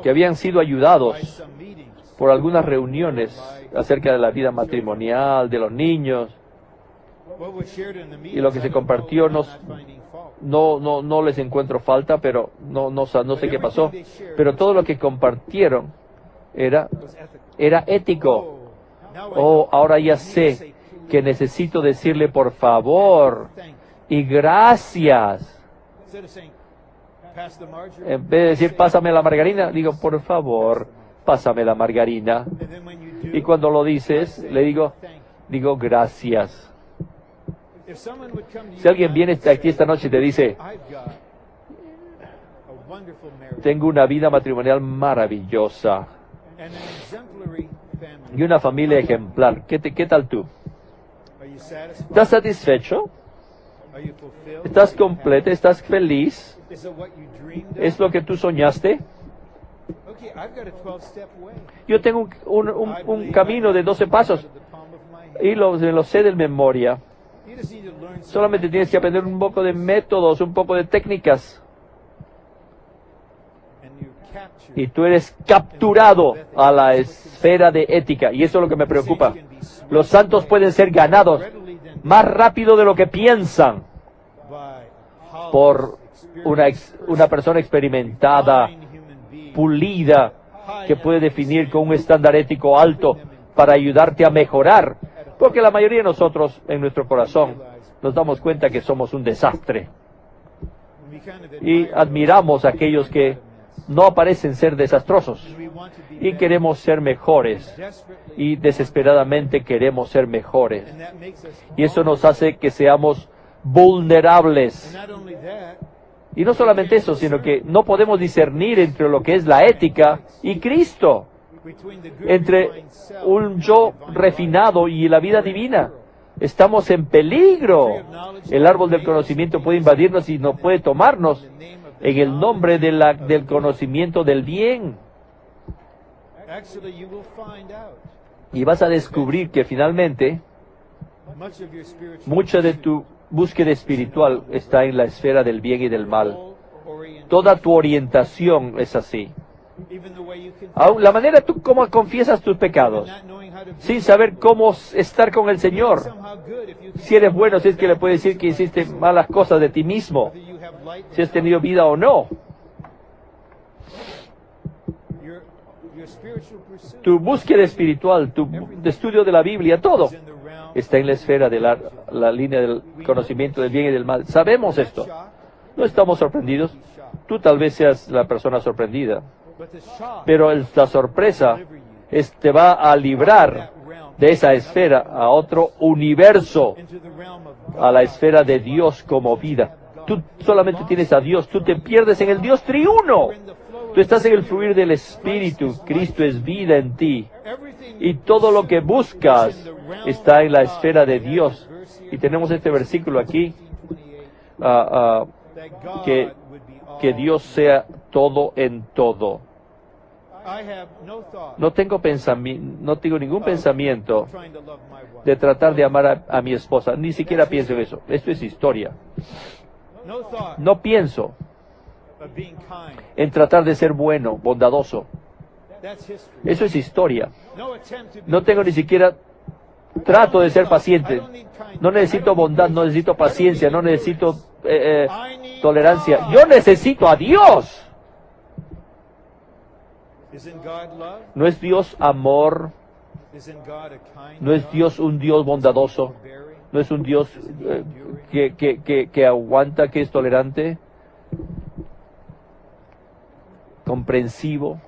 que habían sido ayudados por algunas reuniones acerca de la vida matrimonial, de los niños, y lo que se compartió no les encuentro falta, pero no sé qué pasó, pero todo lo que compartieron era ético. Oh, ahora ya sé que necesito decirle por favor y gracias. En vez de decir pásame la margarina, digo por favor, pásame la margarina. Y cuando lo dices, le digo gracias. Si alguien viene aquí esta noche y te dice, tengo una vida matrimonial maravillosa y una familia ejemplar, ¿qué tal tú? ¿Estás satisfecho? ¿Estás completo? ¿Estás feliz? ¿Es lo que tú soñaste? Yo tengo un camino de 12 pasos y lo sé de memoria. Solamente tienes que aprender un poco de métodos, un poco de técnicas. Y tú eres capturado a la esfera de ética. Y eso es lo que me preocupa. Los santos pueden ser ganados más rápido de lo que piensan por una persona experimentada, pulida, que puede definir con un estándar ético alto para ayudarte a mejorar. Porque la mayoría de nosotros, en nuestro corazón, nos damos cuenta que somos un desastre. Y admiramos a aquellos que no parecen ser desastrosos. Y queremos ser mejores. Y desesperadamente queremos ser mejores. Y eso nos hace que seamos vulnerables. Y no solamente eso, sino que no podemos discernir entre lo que es la ética y Cristo. Entre un yo refinado y la vida divina. Estamos en peligro. El árbol del conocimiento puede invadirnos y no puede tomarnos en el nombre del conocimiento del bien. Y vas a descubrir que finalmente mucha de tu búsqueda espiritual está en la esfera del bien y del mal. Toda tu orientación es así. Aún la manera tú cómo confiesas tus pecados, sin saber cómo estar con el Señor. Si eres bueno, si es que le puedes decir que hiciste malas cosas de ti mismo, si has tenido vida o no. Tu búsqueda espiritual, tu estudio de la Biblia, todo está en la esfera de la línea del conocimiento del bien y del mal. Sabemos esto. No estamos sorprendidos. Tú tal vez seas la persona sorprendida, pero la sorpresa te va a librar de esa esfera a otro universo, a la esfera de Dios como vida. Tú solamente tienes a Dios, tú te pierdes en el Dios triuno. Tú estás en el fluir del Espíritu, Cristo es vida en ti. Y todo lo que buscas está en la esfera de Dios. Y tenemos este versículo aquí, que Dios sea todo en todo. No tengo ningún pensamiento de tratar de amar a mi esposa, ni siquiera pienso en eso. Esto es historia. No pienso en tratar de ser bueno, bondadoso. Eso es historia. No tengo ni siquiera trato de ser paciente. No necesito bondad, no necesito paciencia, no necesito tolerancia. Yo necesito a Dios. ¿No es Dios amor? ¿No es Dios un Dios bondadoso? ¿No es un Dios que aguanta, que es tolerante? Comprensivo.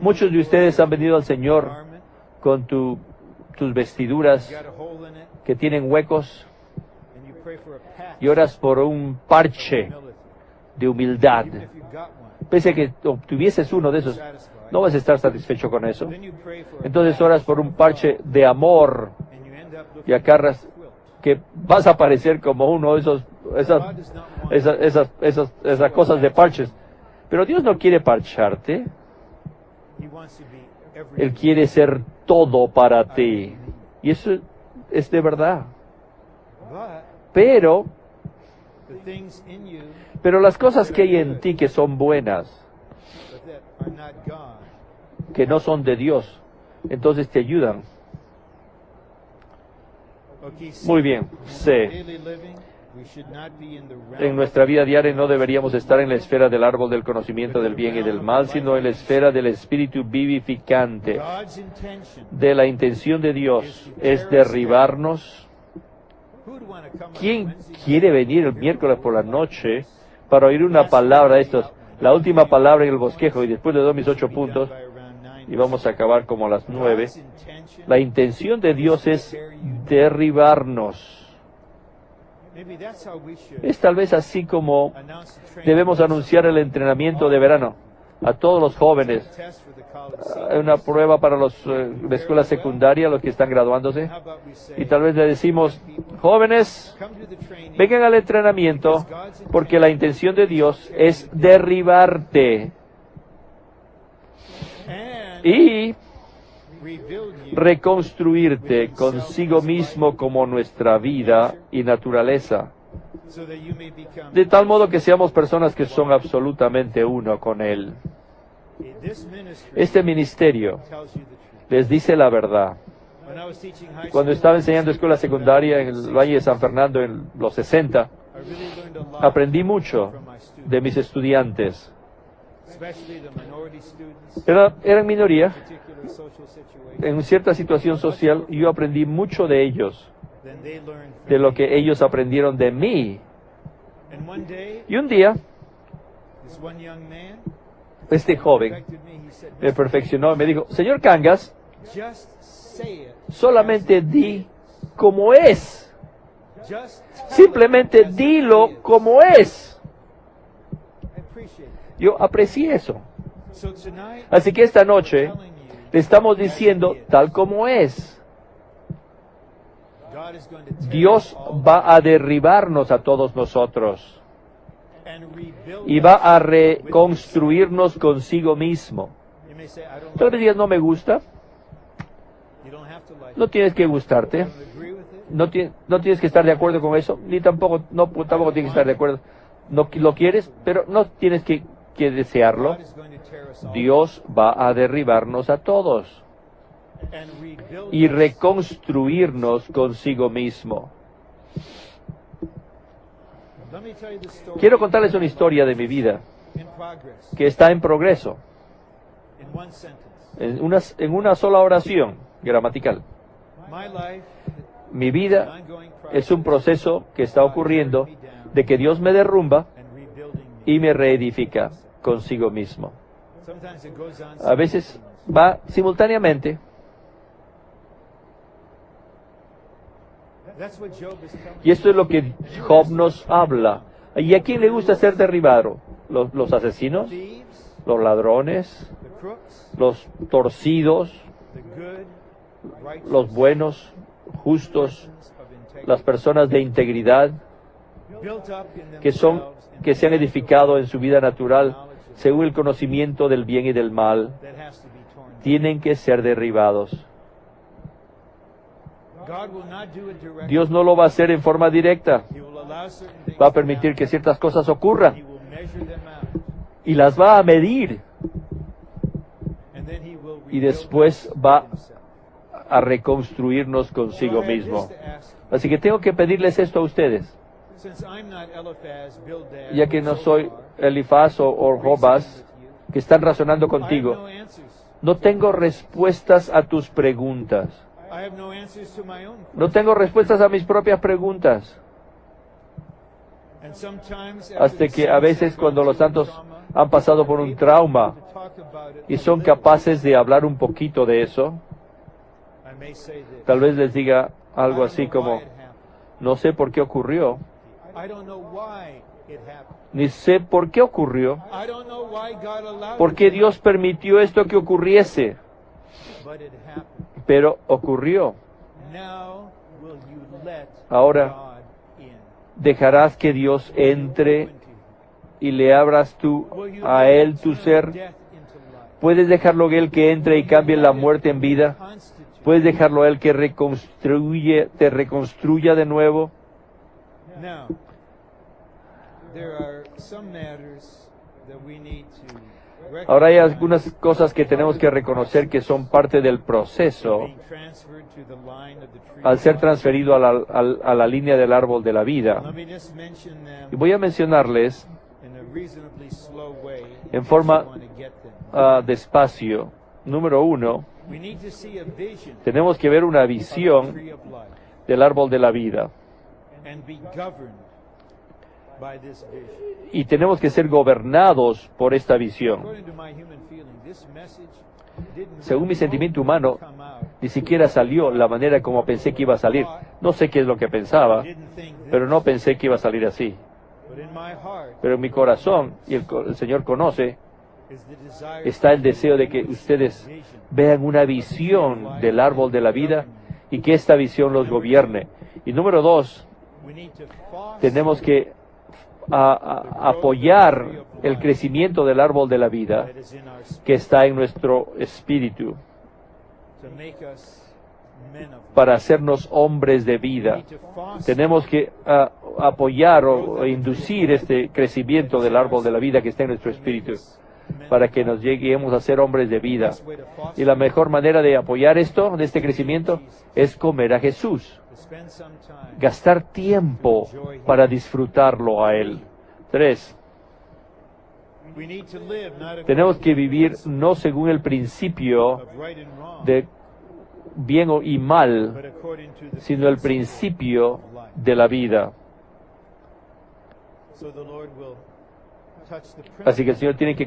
Muchos de ustedes han venido al Señor con tus vestiduras que tienen huecos y oras por un parche de humildad. Pese a que obtuvieses uno de esos, no vas a estar satisfecho con eso. Entonces oras por un parche de amor y acarras que vas a parecer como uno de esas cosas de parches. Pero Dios no quiere parcharte. Él quiere ser todo para ti. Y eso es de verdad. Pero las cosas que hay en ti que son buenas, que no son de Dios, entonces te ayudan. Muy bien, sé. En nuestra vida diaria no deberíamos estar en la esfera del árbol del conocimiento del bien y del mal, sino en la esfera del espíritu vivificante. De la intención de Dios es derribarnos. ¿Quién quiere venir el miércoles por la noche para oír una palabra de estos? La última palabra en el bosquejo, y después le doy mis 8 puntos, y vamos a acabar como a las 9. La intención de Dios es derribarnos. Es tal vez así como debemos anunciar el entrenamiento de verano a todos los jóvenes. Hay una prueba para la escuela secundaria, los que están graduándose. Y tal vez le decimos, jóvenes, vengan al entrenamiento porque la intención de Dios es derribarte y reconstruirte consigo mismo como nuestra vida y naturaleza, de tal modo que seamos personas que son absolutamente uno con Él. Este ministerio les dice la verdad. Cuando estaba enseñando escuela secundaria en el Valle de San Fernando en los 60, aprendí mucho de mis estudiantes. Eran minoría en cierta situación social, y yo aprendí mucho de ellos, de lo que ellos aprendieron de mí. Y un día, este joven me perfeccionó y me dijo, señor Cangas, solamente di como es. Simplemente dilo como es. Yo aprecié eso. Así que esta noche le estamos diciendo tal como es. Dios va a derribarnos a todos nosotros y va a reconstruirnos consigo mismo. Tal vez digas, no me gusta. No tienes que gustarte. No tienes que estar de acuerdo con eso, ni tampoco tienes que estar de acuerdo. No lo quieres, pero no tienes que desearlo. Dios va a derribarnos a todos y reconstruirnos consigo mismo. Quiero contarles una historia de mi vida que está en progreso. en una sola oración gramatical. Mi vida es un proceso que está ocurriendo de que Dios me derrumba y me reedifica consigo mismo. A veces va simultáneamente. Y esto es lo que Job nos habla. ¿Y a quién le gusta ser derribado? ¿Los asesinos? ¿Los ladrones? ¿Los torcidos? ¿Los buenos? ¿Justos? ¿Las personas de integridad? Que se han edificado en su vida natural según el conocimiento del bien y del mal, tienen que ser derribados. Dios no lo va a hacer en forma directa. Va a permitir que ciertas cosas ocurran y las va a medir. Y después va a reconstruirnos consigo mismo. Así que tengo que pedirles esto a ustedes. Ya que no soy Elifaz o Jobas, que están razonando contigo, no tengo respuestas a tus preguntas. No tengo respuestas a mis propias preguntas. Hasta que a veces cuando los santos han pasado por un trauma y son capaces de hablar un poquito de eso, tal vez les diga algo así como, no sé por qué ocurrió, ni sé por qué ocurrió, por qué Dios permitió esto que ocurriese, pero ocurrió. Ahora dejarás que Dios entre y le abras tú a Él tu ser. ¿Puedes dejarlo Él que entre y cambie la muerte en vida? ¿Puedes dejarlo Él que te reconstruya de nuevo? Ahora hay algunas cosas que tenemos que reconocer que son parte del proceso al ser transferido a la línea del árbol de la vida. Y voy a mencionarles en forma despacio. Número 1, tenemos que ver una visión del árbol de la vida. Y tenemos que ser gobernados por esta visión. Según mi sentimiento humano, ni siquiera salió la manera como pensé que iba a salir. No sé qué es lo que pensaba, pero no pensé que iba a salir así. Pero en mi corazón, y el Señor conoce, está el deseo de que ustedes vean una visión del árbol de la vida y que esta visión los gobierne. Y número 2, tenemos que apoyar el crecimiento del árbol de la vida que está en nuestro espíritu para hacernos hombres de vida. Tenemos que apoyar o inducir este crecimiento del árbol de la vida que está en nuestro espíritu para que nos lleguemos a ser hombres de vida. Y la mejor manera de apoyar esto, de este crecimiento, es comer a Jesús. Gastar tiempo para disfrutarlo a Él. 3. Tenemos que vivir no según el principio de bien y mal, sino el principio de la vida. Así que el Señor tiene que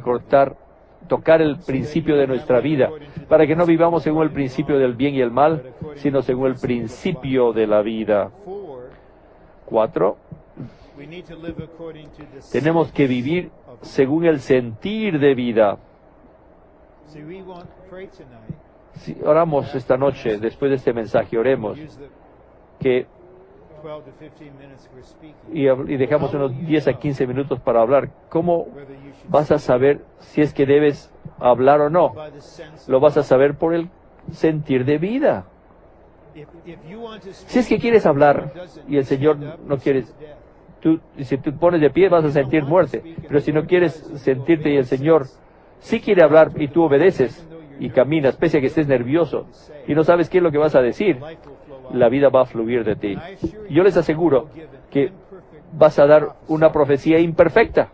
tocar el principio de nuestra vida, para que no vivamos según el principio del bien y el mal, sino según el principio de la vida. 4. Tenemos que vivir según el sentir de vida. Si oramos esta noche, después de este mensaje, oremos que y dejamos unos 10 a 15 minutos para hablar. ¿Cómo vas a saber si es que debes hablar o no? Lo vas a saber por el sentir de vida. Si es que quieres hablar y el Señor no quiere, si tú pones de pie vas a sentir muerte. Pero si no quieres sentirte y el Señor sí quiere hablar y tú obedeces y caminas, pese a que estés nervioso y no sabes qué es lo que vas a decir, la vida va a fluir de ti. Yo les aseguro que vas a dar una profecía imperfecta.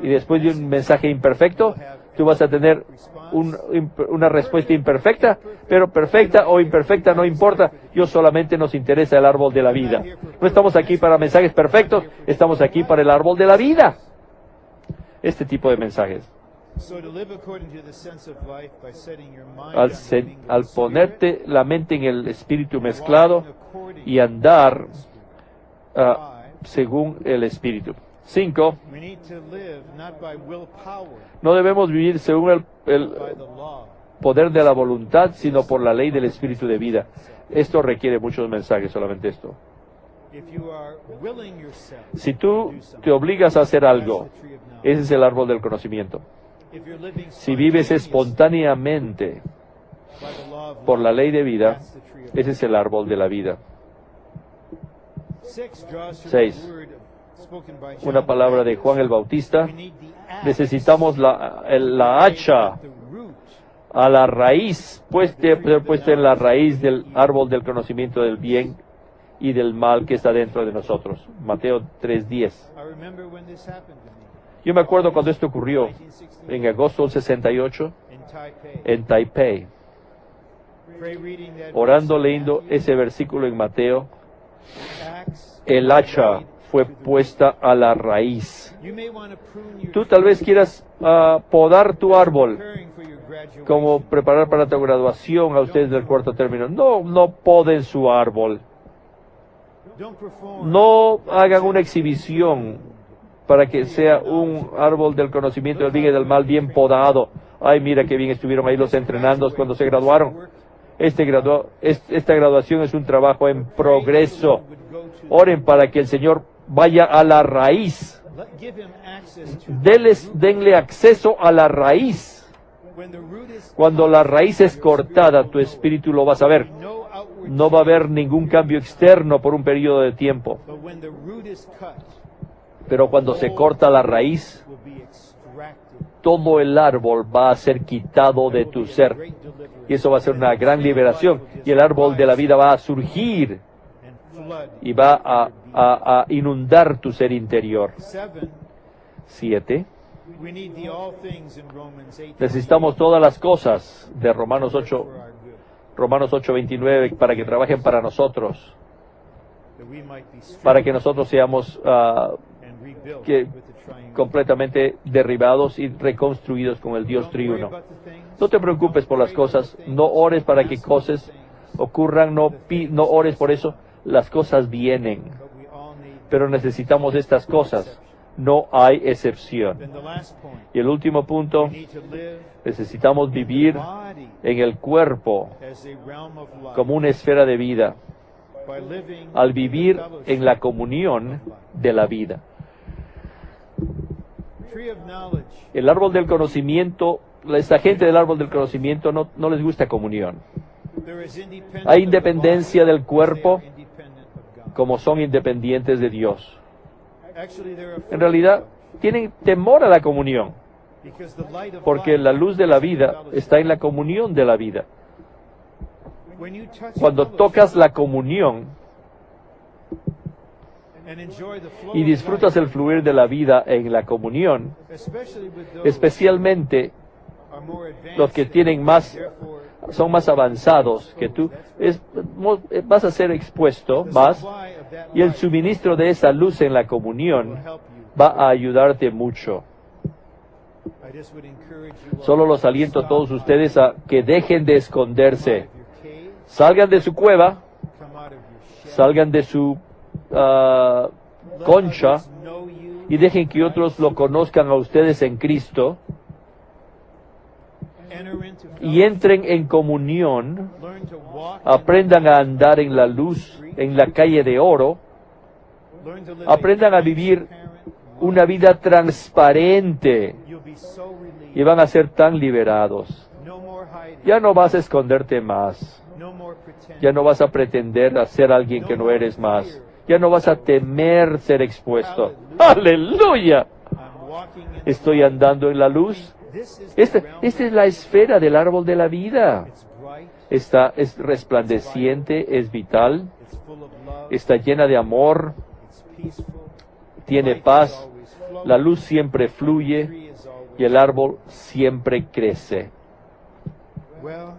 Y después de un mensaje imperfecto, Tú vas a tener una respuesta imperfecta, pero perfecta o imperfecta no importa. Solamente nos interesa el árbol de la vida. No estamos aquí para mensajes perfectos, estamos aquí para el árbol de la vida. Este tipo de mensajes. Al ponerte la mente en el espíritu mezclado y andar según el espíritu. 5. No debemos vivir según el poder de la voluntad, sino por la ley del espíritu de vida. Esto requiere muchos mensajes, solamente esto. Si tú te obligas a hacer algo, ese es el árbol del conocimiento. Si vives espontáneamente por la ley de vida, ese es el árbol de la vida. 6. Una palabra de Juan el Bautista. Necesitamos la hacha a la raíz, puesta en la raíz del árbol del conocimiento del bien y del mal que está dentro de nosotros. Mateo 3:10. Yo me acuerdo cuando esto ocurrió en agosto del 68 en Taipei. Orando, leyendo ese versículo en Mateo, el hacha fue puesta a la raíz. Tú tal vez quieras podar tu árbol, como preparar para tu graduación a ustedes del cuarto término. No poden su árbol. No hagan una exhibición para que sea un árbol del conocimiento del bien y del mal bien podado. Ay, mira qué bien estuvieron ahí los entrenandos cuando se graduaron. Esta graduación es un trabajo en progreso. Oren para que el Señor vaya a la raíz. Denle acceso a la raíz. Cuando la raíz es cortada, tu espíritu lo vas a ver. No va a haber ningún cambio externo por un periodo de tiempo. Pero cuando se corta la raíz, todo el árbol va a ser quitado de tu ser. Y eso va a ser una gran liberación. Y el árbol de la vida va a surgir y va a inundar tu ser interior. 7. Necesitamos todas las cosas de Romanos 8:29 para que trabajen para nosotros, para que nosotros seamos completamente derribados y reconstruidos con el Dios triuno. No te preocupes por las cosas, no ores para que cosas ocurran, no ores por eso, las cosas vienen, pero necesitamos estas cosas, no hay excepción. Y el último punto, necesitamos vivir en el cuerpo como una esfera de vida, al vivir en la comunión de la vida. El árbol del conocimiento, esta gente del árbol del conocimiento no les gusta comunión. Hay independencia del cuerpo como son independientes de Dios. En realidad, tienen temor a la comunión, porque la luz de la vida está en la comunión de la vida. Cuando tocas la comunión y disfrutas el fluir de la vida en la comunión, especialmente los que son más avanzados que tú, vas a ser expuesto más, y el suministro de esa luz en la comunión va a ayudarte mucho. Solo los aliento a todos ustedes a que dejen de esconderse. Salgan de su cueva, salgan de su concha y dejen que otros lo conozcan a ustedes en Cristo y entren en comunión, aprendan a andar en la luz, en la calle de oro, aprendan a vivir una vida transparente y van a ser tan liberados. Ya no vas a esconderte más. Ya no vas a pretender ser alguien que no eres más. Ya no vas a temer ser expuesto. ¡Aleluya! Estoy andando en la luz. Esta es la esfera del árbol de la vida. Esta es resplandeciente, es vital, está llena de amor, tiene paz, la luz siempre fluye y el árbol siempre crece. Well,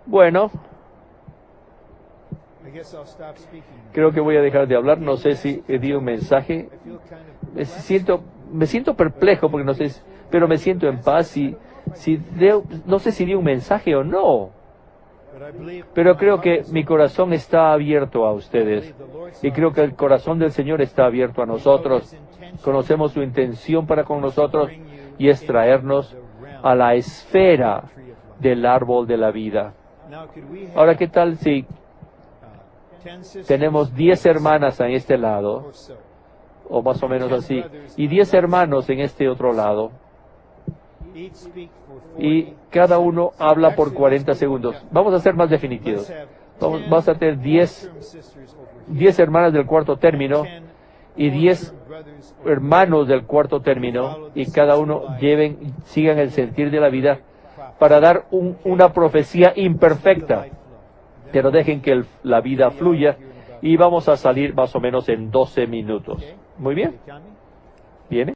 Bueno, I guess I'll stop speaking now. creo que voy a dejar de hablar. No sé si di un mensaje. I feel kind of Me siento perplejo porque no sé, pero me siento en paz no sé si di un mensaje o no. but I believe Pero creo que mi corazón está abierto a ustedes y creo que el corazón del Señor está abierto a nosotros. Conocemos su intención para con nosotros y es traernos a la esfera del árbol de la vida. Now, could we have, Ahora, ¿qué tal si 10 sisters tenemos 10 hermanas en este lado, or so? o más o menos así, y 10 hermanos en este otro lado, Each speak for 40. y cada uno habla por 40 segundos? Vamos a ser más Let's definitivos. have Vas a tener 10 term sisters over here. 10 hermanas del cuarto término 10 y 10 term brothers over hermanos del cuarto término, y cada uno sigan el sentir de la vida para dar una profecía imperfecta, pero dejen que la vida fluya, y vamos a salir más o menos en 12 minutos. ¿Muy bien? here. ¿Viene?